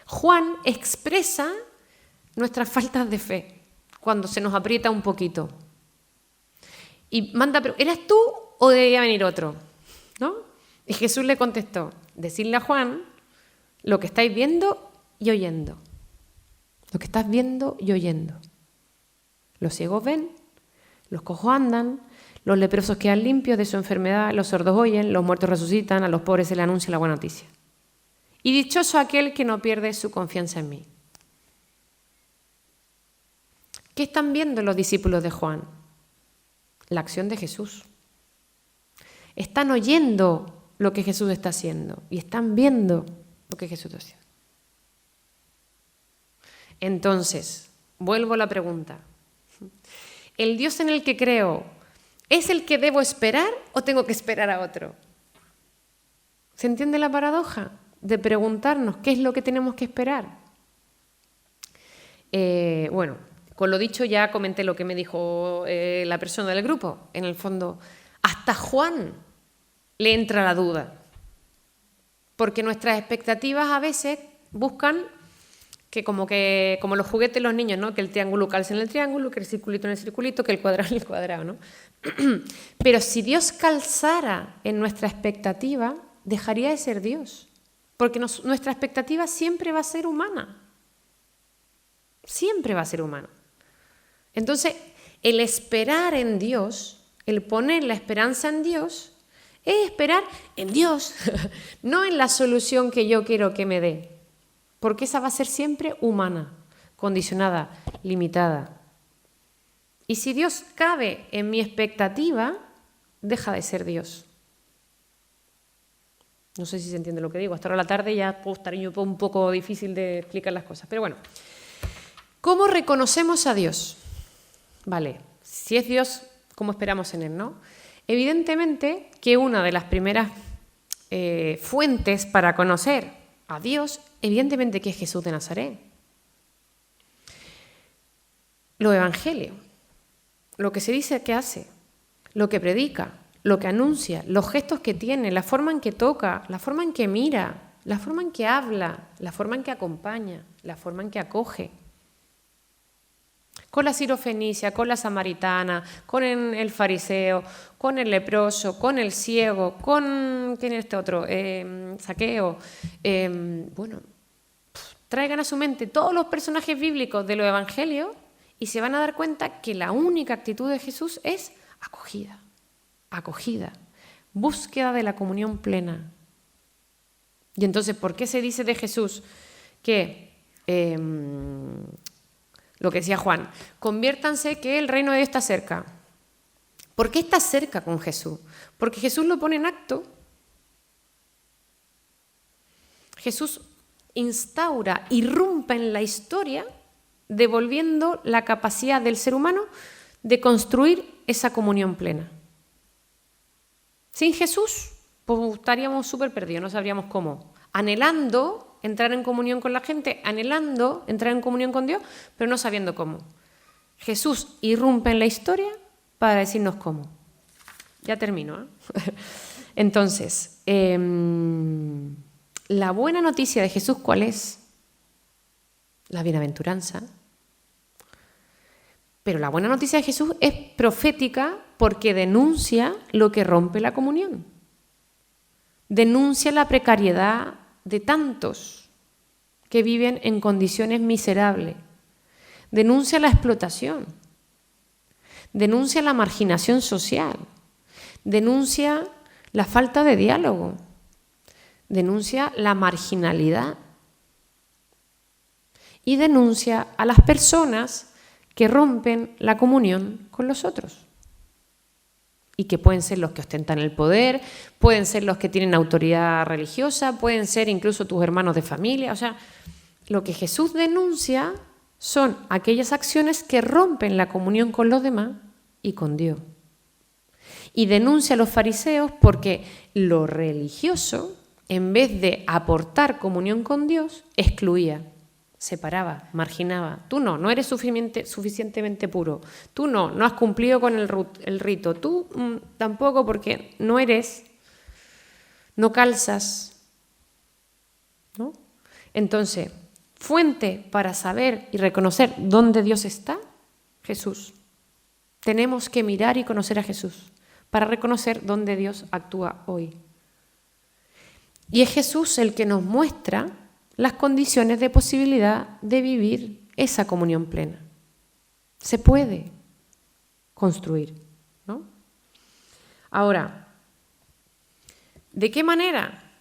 Juan expresa nuestras faltas de fe cuando se nos aprieta un poquito. Y manda, ¿eras tú o debía venir otro? ¿No? Y Jesús le contestó, decirle a Juan lo que estáis viendo y oyendo. Lo que estás viendo y oyendo. Los ciegos ven, los cojos andan, los leprosos quedan limpios de su enfermedad, los sordos oyen, los muertos resucitan, a los pobres se les anuncia la buena noticia. Y dichoso aquel que no pierde su confianza en mí. ¿Qué están viendo los discípulos de Juan? La acción de Jesús. Están oyendo lo que Jesús está haciendo y están viendo lo que Jesús está haciendo. Entonces, vuelvo a la pregunta. ¿El Dios en el que creo es el que debo esperar o tengo que esperar a otro? ¿Se entiende la paradoja de preguntarnos qué es lo que tenemos que esperar? Bueno, con lo dicho ya comenté lo que me dijo la persona del grupo. En el fondo, hasta Juan le entra la duda, porque nuestras expectativas a veces buscan que como los juguetes de los niños, ¿no? Que el triángulo calce en el triángulo, que el circulito en el circulito, que el cuadrado en el cuadrado, ¿no? Pero si Dios calzara en nuestra expectativa, dejaría de ser Dios, porque nuestra expectativa siempre va a ser humana. Siempre va a ser humana. Entonces, el esperar en Dios, el poner la esperanza en Dios, es esperar en Dios, no en la solución que yo quiero que me dé. Porque esa va a ser siempre humana, condicionada, limitada. Y si Dios cabe en mi expectativa, deja de ser Dios. No sé si se entiende lo que digo. Hasta ahora a la tarde ya puedo estar un poco difícil de explicar las cosas. Pero bueno, ¿cómo reconocemos a Dios? Vale, si es Dios, ¿cómo esperamos en Él, no? Evidentemente que una de las primeras fuentes para conocer a Dios, evidentemente que es Jesús de Nazaret. Los evangelios, lo que se dice que hace, lo que predica, lo que anuncia, los gestos que tiene, la forma en que toca, la forma en que mira, la forma en que habla, la forma en que acompaña, la forma en que acoge. Con la sirofenicia, con la samaritana, con el fariseo, con el leproso, con el ciego, con... ¿quién es este otro? Zaqueo. Bueno, traigan a su mente todos los personajes bíblicos de los evangelios y se van a dar cuenta que la única actitud de Jesús es acogida, acogida, búsqueda de la comunión plena. Y entonces, ¿por qué se dice de Jesús que... lo que decía Juan, conviértanse que el reino de Dios está cerca. ¿Por qué está cerca con Jesús? Porque Jesús lo pone en acto. Jesús instaura, irrumpe en la historia, devolviendo la capacidad del ser humano de construir esa comunión plena. Sin Jesús, pues estaríamos súper perdidos, no sabríamos cómo. Anhelando entrar en comunión con la gente, anhelando entrar en comunión con Dios, pero no sabiendo cómo. Jesús irrumpe en la historia para decirnos cómo. Ya termino, ¿eh? Entonces, la buena noticia de Jesús, ¿cuál es? La bienaventuranza. Pero la buena noticia de Jesús es profética porque denuncia lo que rompe la comunión. denuncia la precariedad de tantos que viven en condiciones miserables, denuncia la explotación, denuncia la marginación social, denuncia la falta de diálogo, denuncia la marginalidad y denuncia a las personas que rompen la comunión con los otros. Y que pueden ser los que ostentan el poder, pueden ser los que tienen autoridad religiosa, pueden ser incluso tus hermanos de familia. O sea, lo que Jesús denuncia son aquellas acciones que rompen la comunión con los demás y con Dios. Y denuncia a los fariseos porque lo religioso, en vez de aportar comunión con Dios, excluía, separaba, marginaba. Tú no eres suficientemente puro. Tú no has cumplido con el rito. Tú tampoco, porque no calzas, ¿no? Entonces, fuente para saber y reconocer dónde Dios está, Jesús. Tenemos que mirar y conocer a Jesús para reconocer dónde Dios actúa hoy. Y es Jesús el que nos muestra las condiciones de posibilidad de vivir esa comunión plena. Se puede construir, ¿no? Ahora, ¿de qué manera?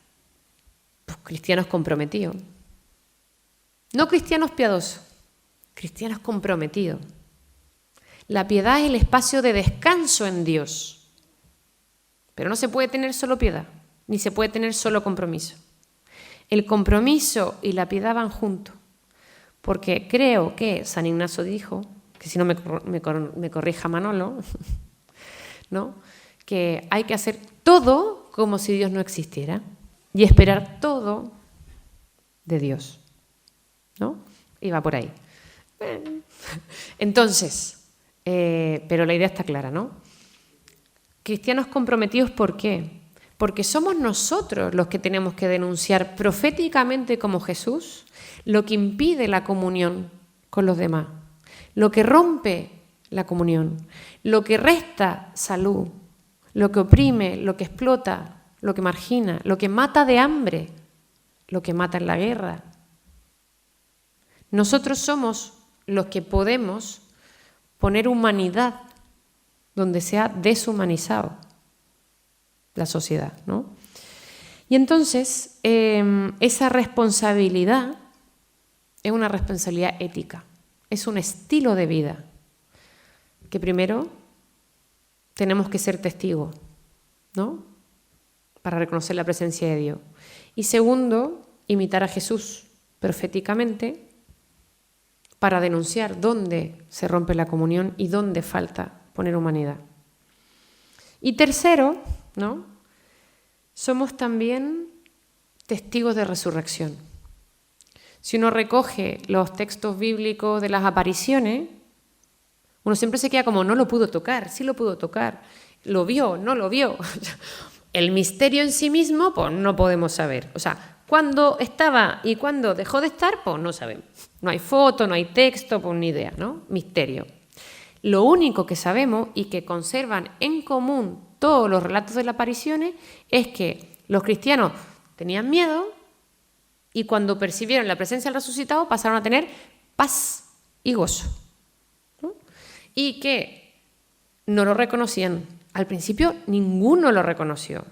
Pues cristianos comprometidos. No cristianos piadosos, cristianos comprometidos. La piedad es el espacio de descanso en Dios. Pero no se puede tener solo piedad, ni se puede tener solo compromiso. El compromiso y la piedad van juntos, porque creo que San Ignacio dijo, que si no me corrija Manolo, ¿no? Que hay que hacer todo como si Dios no existiera y esperar todo de Dios, ¿no? Y va por ahí. Entonces, pero la idea está clara, ¿no? Cristianos comprometidos, ¿por qué? Porque somos nosotros los que tenemos que denunciar proféticamente como Jesús lo que impide la comunión con los demás, lo que rompe la comunión, lo que resta salud, lo que oprime, lo que explota, lo que margina, lo que mata de hambre, lo que mata en la guerra. Nosotros somos los que podemos poner humanidad donde se ha deshumanizado la sociedad, ¿no? Y entonces, esa responsabilidad es una responsabilidad ética, es un estilo de vida, que primero tenemos que ser testigos, ¿no? Para reconocer la presencia de Dios. Y segundo, imitar a Jesús proféticamente para denunciar dónde se rompe la comunión y dónde falta poner humanidad. Y tercero, ¿no? Somos también testigos de resurrección. Si uno recoge los textos bíblicos de las apariciones, uno siempre se queda como, no lo pudo tocar, sí lo pudo tocar, lo vio, no lo vio. El misterio en sí mismo, pues no podemos saber. O sea, cuándo estaba y cuándo dejó de estar, pues no sabemos. No hay foto, no hay texto, pues ni idea, ¿no? Misterio. Lo único que sabemos y que conservan en común todos los relatos de las apariciones es que los cristianos tenían miedo y cuando percibieron la presencia del resucitado pasaron a tener paz y gozo, ¿no? Y que no lo reconocían. Al principio ninguno lo reconoció.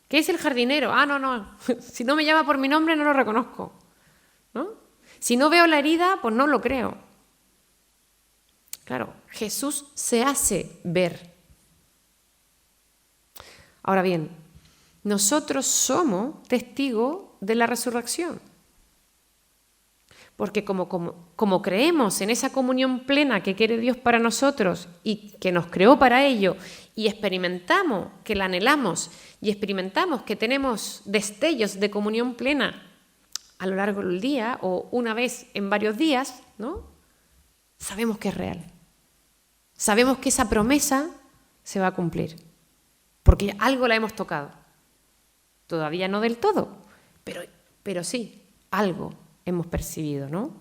¿Qué es el jardinero? Ah, no. Si no me llama por mi nombre no lo reconozco, ¿no? Si no veo la herida, pues no lo creo. Claro, Jesús se hace ver. Ahora bien, nosotros somos testigos de la resurrección. Porque como creemos en esa comunión plena que quiere Dios para nosotros y que nos creó para ello, y experimentamos que la anhelamos y experimentamos que tenemos destellos de comunión plena a lo largo del día o una vez en varios días, ¿no? Sabemos que es real. Sabemos que esa promesa se va a cumplir, porque algo la hemos tocado. Todavía no del todo, pero sí, algo hemos percibido, ¿no?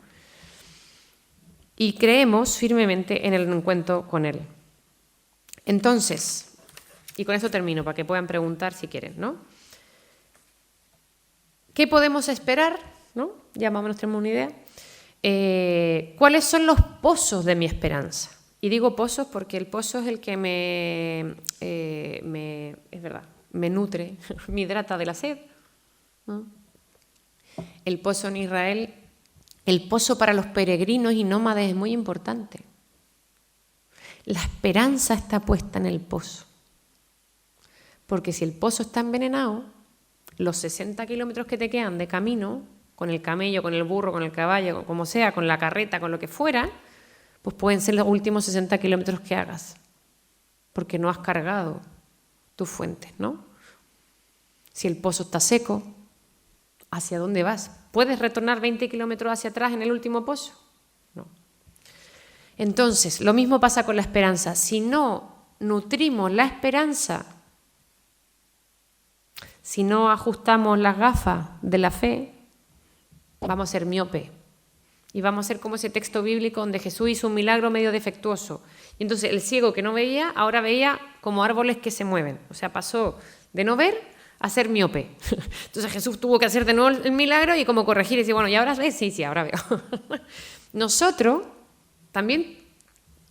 Y creemos firmemente en el encuentro con Él. Entonces, y con esto termino, para que puedan preguntar si quieren, ¿no? ¿Qué podemos esperar? ¿No? Ya más o menos tenemos una idea. ¿Cuáles son los pozos de mi esperanza? Y digo pozos porque el pozo es el que me nutre, me hidrata de la sed, ¿no? El pozo en Israel, el pozo para los peregrinos y nómades es muy importante. La esperanza está puesta en el pozo. Porque si el pozo está envenenado, los 60 kilómetros que te quedan de camino, con el camello, con el burro, con el caballo, como sea, con la carreta, con lo que fuera, pues pueden ser los últimos 60 kilómetros que hagas, porque no has cargado tus fuentes, ¿no? Si el pozo está seco, ¿hacia dónde vas? ¿Puedes retornar 20 kilómetros hacia atrás en el último pozo? No. Entonces, lo mismo pasa con la esperanza. Si no nutrimos la esperanza, si no ajustamos las gafas de la fe, vamos a ser miope. Y vamos a ser como ese texto bíblico donde Jesús hizo un milagro medio defectuoso. Y entonces el ciego que no veía, ahora veía como árboles que se mueven. O sea, pasó de no ver a ser miope. Entonces Jesús tuvo que hacer de nuevo el milagro y como corregir y decir, bueno, ¿y ahora ves? Sí, ahora veo. Nosotros también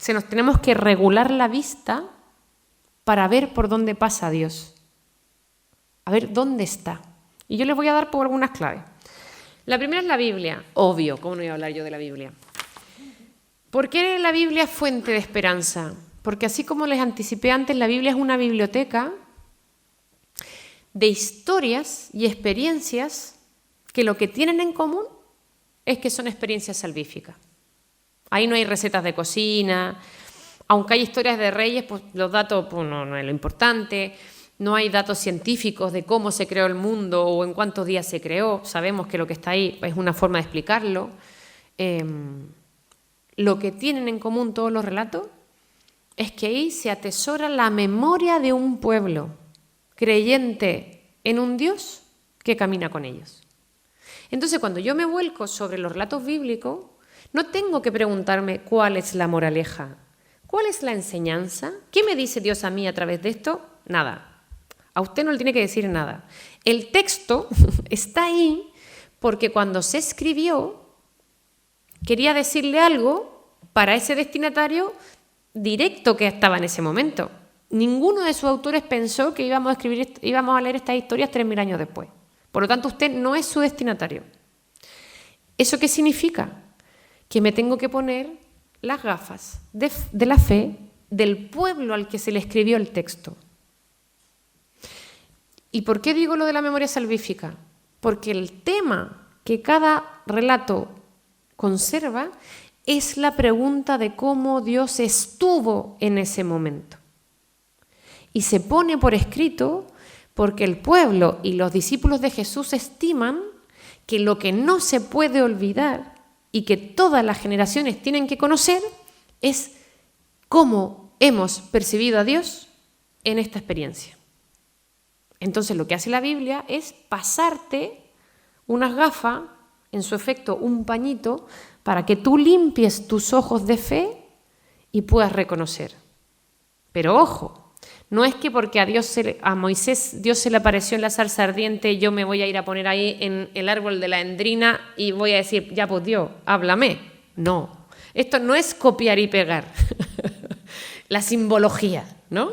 nos tenemos que regular la vista para ver por dónde pasa Dios. A ver dónde está. Y yo les voy a dar por algunas claves. La primera es la Biblia. Obvio, ¿cómo no iba a hablar yo de la Biblia? ¿Por qué la Biblia es fuente de esperanza? Porque así como les anticipé antes, la Biblia es una biblioteca de historias y experiencias que lo que tienen en común es que son experiencias salvíficas. Ahí no hay recetas de cocina, aunque hay historias de reyes, pues los datos pues, no es lo importante. No hay datos científicos de cómo se creó el mundo o en cuántos días se creó. Sabemos que lo que está ahí es una forma de explicarlo. Lo que tienen en común todos los relatos es que ahí se atesora la memoria de un pueblo creyente en un Dios que camina con ellos. Entonces, cuando yo me vuelco sobre los relatos bíblicos, no tengo que preguntarme cuál es la moraleja, cuál es la enseñanza, qué me dice Dios a mí a través de esto. Nada. A usted no le tiene que decir nada. El texto está ahí porque cuando se escribió quería decirle algo para ese destinatario directo que estaba en ese momento. Ninguno de sus autores pensó que íbamos a leer estas historias 3.000 años después. Por lo tanto, usted no es su destinatario. ¿Eso qué significa? Que me tengo que poner las gafas de la fe del pueblo al que se le escribió el texto. ¿Y por qué digo lo de la memoria salvífica? Porque el tema que cada relato conserva es la pregunta de cómo Dios estuvo en ese momento. Y se pone por escrito porque el pueblo y los discípulos de Jesús estiman que lo que no se puede olvidar y que todas las generaciones tienen que conocer es cómo hemos percibido a Dios en esta experiencia. Entonces lo que hace la Biblia es pasarte unas gafas, en su efecto un pañito, para que tú limpies tus ojos de fe y puedas reconocer. Pero ojo, no es que porque a Moisés Dios se le apareció en la zarza ardiente, yo me voy a ir a poner ahí en el árbol de la endrina y voy a decir, ya pues Dios, háblame. No, esto no es copiar y pegar, la simbología, ¿no?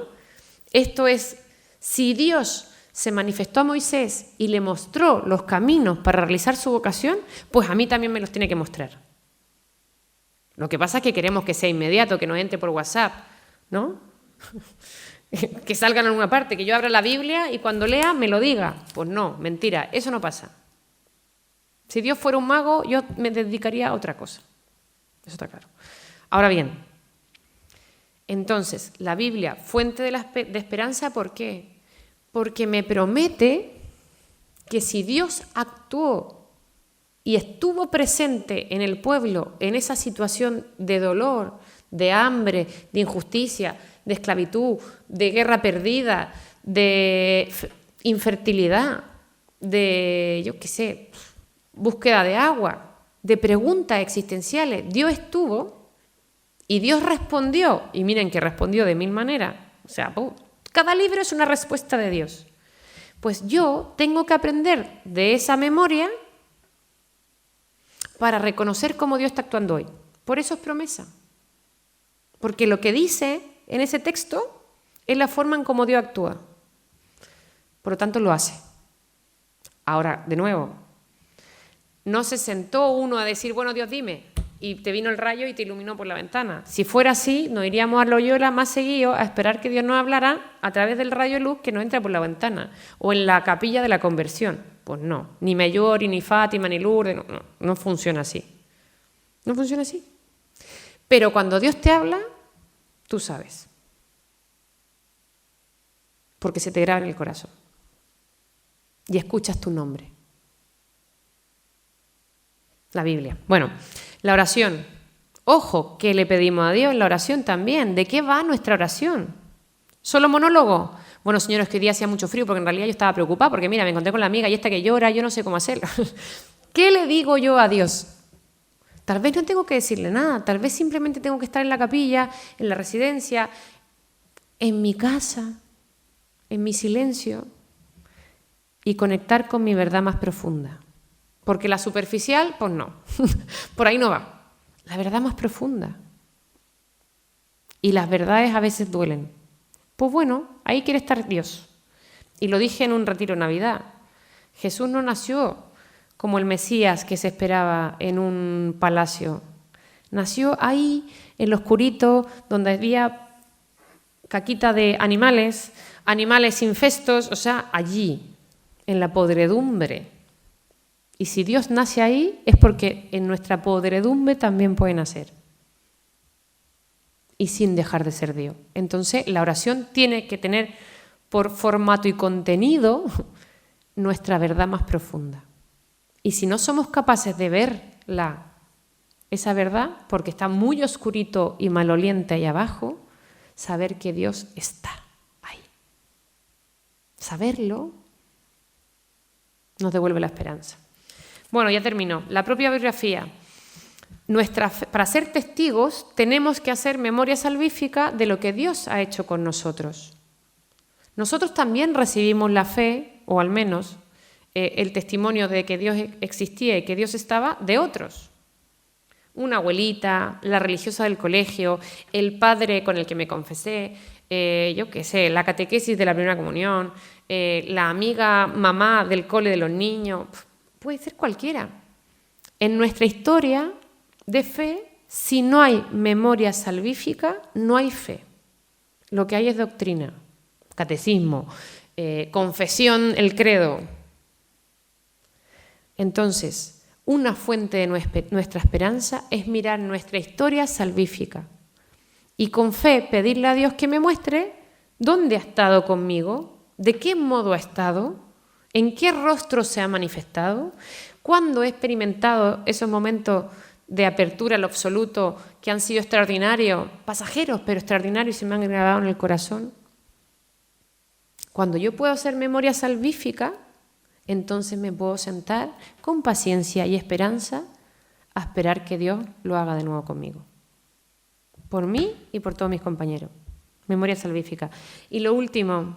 Esto es, si Dios se manifestó a Moisés y le mostró los caminos para realizar su vocación, pues a mí también me los tiene que mostrar. Lo que pasa es que queremos que sea inmediato, que nos entre por WhatsApp, ¿no? Que salgan en alguna parte, que yo abra la Biblia y cuando lea me lo diga. Pues no, mentira, eso no pasa. Si Dios fuera un mago, yo me dedicaría a otra cosa. Eso está claro. Ahora bien, entonces, la Biblia, fuente de esperanza, ¿por qué? Porque me promete que si Dios actuó y estuvo presente en el pueblo en esa situación de dolor, de hambre, de injusticia, de esclavitud, de guerra perdida, de infertilidad, de, yo qué sé, búsqueda de agua, de preguntas existenciales, Dios estuvo y Dios respondió, y miren que respondió de 1000 maneras, o sea, cada libro es una respuesta de Dios. Pues yo tengo que aprender de esa memoria para reconocer cómo Dios está actuando hoy. Por eso es promesa. Porque lo que dice en ese texto es la forma en cómo Dios actúa. Por lo tanto, lo hace. Ahora, de nuevo, no se sentó uno a decir, bueno, Dios, dime, y te vino el rayo y te iluminó por la ventana. Si fuera así, nos iríamos a Loyola más seguido a esperar que Dios nos hablara a través del rayo de luz que nos entra por la ventana o en la capilla de la conversión. Pues no, ni Mellori, ni Fátima, ni Lourdes, no funciona así. No funciona así. Pero cuando Dios te habla, tú sabes. Porque se te graba en el corazón. Y escuchas tu nombre. La Biblia. Bueno, la oración. Ojo, ¿qué le pedimos a Dios en la oración también? ¿De qué va nuestra oración? ¿Solo monólogo? Bueno, señores, que hoy día hacía mucho frío porque en realidad yo estaba preocupada porque mira, me encontré con la amiga y esta que llora, yo no sé cómo hacerlo. ¿Qué le digo yo a Dios? Tal vez no tengo que decirle nada, tal vez simplemente tengo que estar en la capilla, en la residencia, en mi casa, en mi silencio y conectar con mi verdad más profunda. Porque la superficial, pues no, por ahí no va. La verdad más profunda. Y las verdades a veces duelen. Pues bueno, ahí quiere estar Dios. Y lo dije en un retiro en Navidad. Jesús no nació como el Mesías que se esperaba en un palacio. Nació ahí, en lo oscurito, donde había caquita de animales, animales infestos, o sea, allí, en la podredumbre. Y si Dios nace ahí, es porque en nuestra podredumbre también puede nacer. Y sin dejar de ser Dios. Entonces, la oración tiene que tener por formato y contenido nuestra verdad más profunda. Y si no somos capaces de verla, esa verdad, porque está muy oscurito y maloliente ahí abajo, saber que Dios está ahí. Saberlo nos devuelve la esperanza. Bueno, ya terminó. La propia biografía. Para ser testigos tenemos que hacer memoria salvífica de lo que Dios ha hecho con nosotros. Nosotros también recibimos la fe, o al menos el testimonio de que Dios existía y que Dios estaba, de otros. Una abuelita, la religiosa del colegio, el padre con el que me confesé, yo qué sé, la catequesis de la primera comunión, la amiga mamá del cole de los niños, puede ser cualquiera. En nuestra historia de fe, si no hay memoria salvífica, no hay fe. Lo que hay es doctrina, catecismo, confesión, el credo. Entonces, una fuente de nuestra esperanza es mirar nuestra historia salvífica y con fe pedirle a Dios que me muestre dónde ha estado conmigo, de qué modo ha estado, en qué rostro se ha manifestado, cuándo he experimentado esos momentos de apertura al absoluto que han sido extraordinarios, pasajeros, pero extraordinarios y se me han grabado en el corazón. Cuando yo puedo hacer memoria salvífica, entonces me puedo sentar con paciencia y esperanza a esperar que Dios lo haga de nuevo conmigo. Por mí y por todos mis compañeros. Memoria salvífica. Y lo último,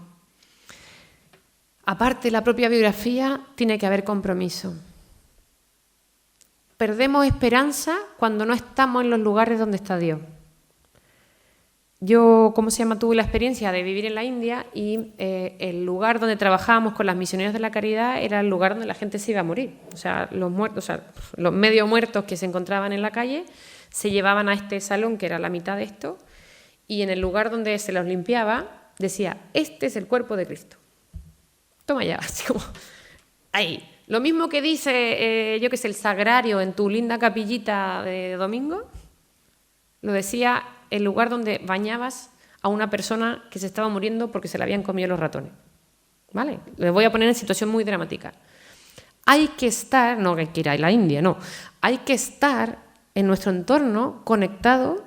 aparte de la propia biografía, tiene que haber compromiso. Perdemos esperanza cuando no estamos en los lugares donde está Dios. Yo, tuve la experiencia de vivir en la India y el lugar donde trabajábamos con las misioneras de la caridad era el lugar donde la gente se iba a morir. O sea, los medio muertos que se encontraban en la calle se llevaban a este salón, que era la mitad de esto, y en el lugar donde se los limpiaba decía, este es el cuerpo de Cristo. Toma ya, así como ahí. Lo mismo que dice, el sagrario en tu linda capillita de domingo, lo decía el lugar donde bañabas a una persona que se estaba muriendo porque se la habían comido los ratones. ¿Vale? Les voy a poner en situación muy dramática. Hay que estar, no hay que ir a la India, no, hay que estar en nuestro entorno conectado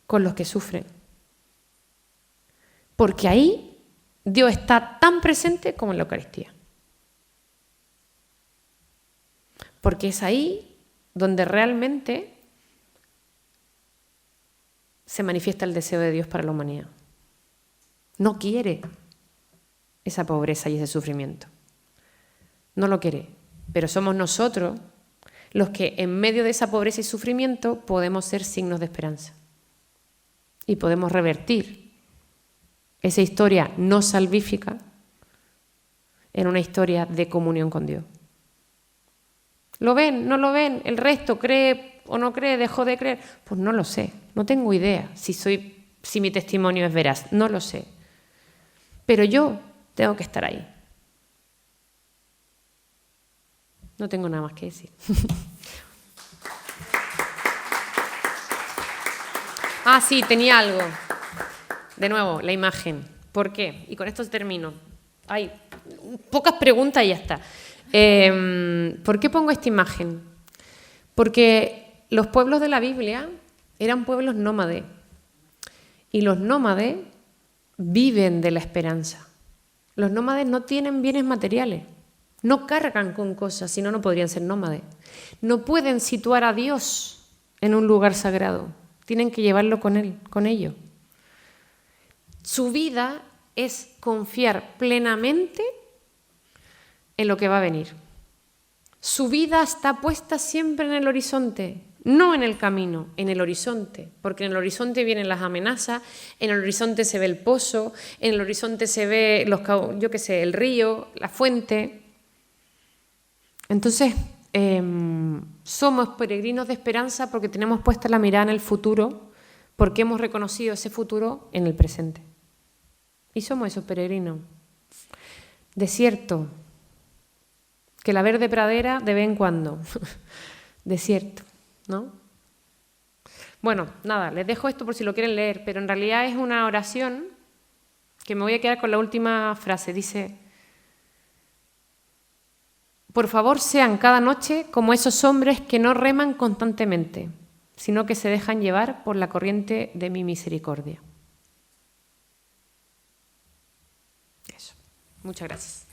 con los que sufren. Porque ahí Dios está tan presente como en la Eucaristía. Porque es ahí donde realmente se manifiesta el deseo de Dios para la humanidad. No quiere esa pobreza y ese sufrimiento. no lo quiere, pero somos nosotros los que en medio de esa pobreza y sufrimiento podemos ser signos de esperanza y podemos revertir esa historia no salvífica en una historia de comunión con Dios. ¿Lo ven? ¿No lo ven? ¿El resto cree o no cree? ¿Dejó de creer? Pues no lo sé, no tengo idea si mi testimonio es veraz, no lo sé. Pero yo tengo que estar ahí. No tengo nada más que decir. Ah, sí, tenía algo. De nuevo, la imagen. ¿Por qué? Y con esto termino. Hay pocas preguntas y ya está. ¿Por qué pongo esta imagen? Porque los pueblos de la Biblia eran pueblos nómades. Y los nómades viven de la esperanza. Los nómades no tienen bienes materiales. No cargan con cosas, si no, no podrían ser nómades. No pueden situar a Dios en un lugar sagrado. Tienen que llevarlo con él, con ellos. Su vida es confiar plenamente en lo que va a venir. Su vida está puesta siempre en el horizonte, no en el camino, en el horizonte, porque en el horizonte vienen las amenazas, en el horizonte se ve el pozo, en el horizonte se ve el río, la fuente. Entonces, somos peregrinos de esperanza porque tenemos puesta la mirada en el futuro, porque hemos reconocido ese futuro en el presente. Y somos esos peregrinos. Desierto. Que la verde pradera de vez en cuando. Desierto, ¿no? Bueno, nada, les dejo esto por si lo quieren leer, pero en realidad es una oración que me voy a quedar con la última frase. Dice: por favor, sean cada noche como esos hombres que no reman constantemente, sino que se dejan llevar por la corriente de mi misericordia. Eso. Muchas gracias.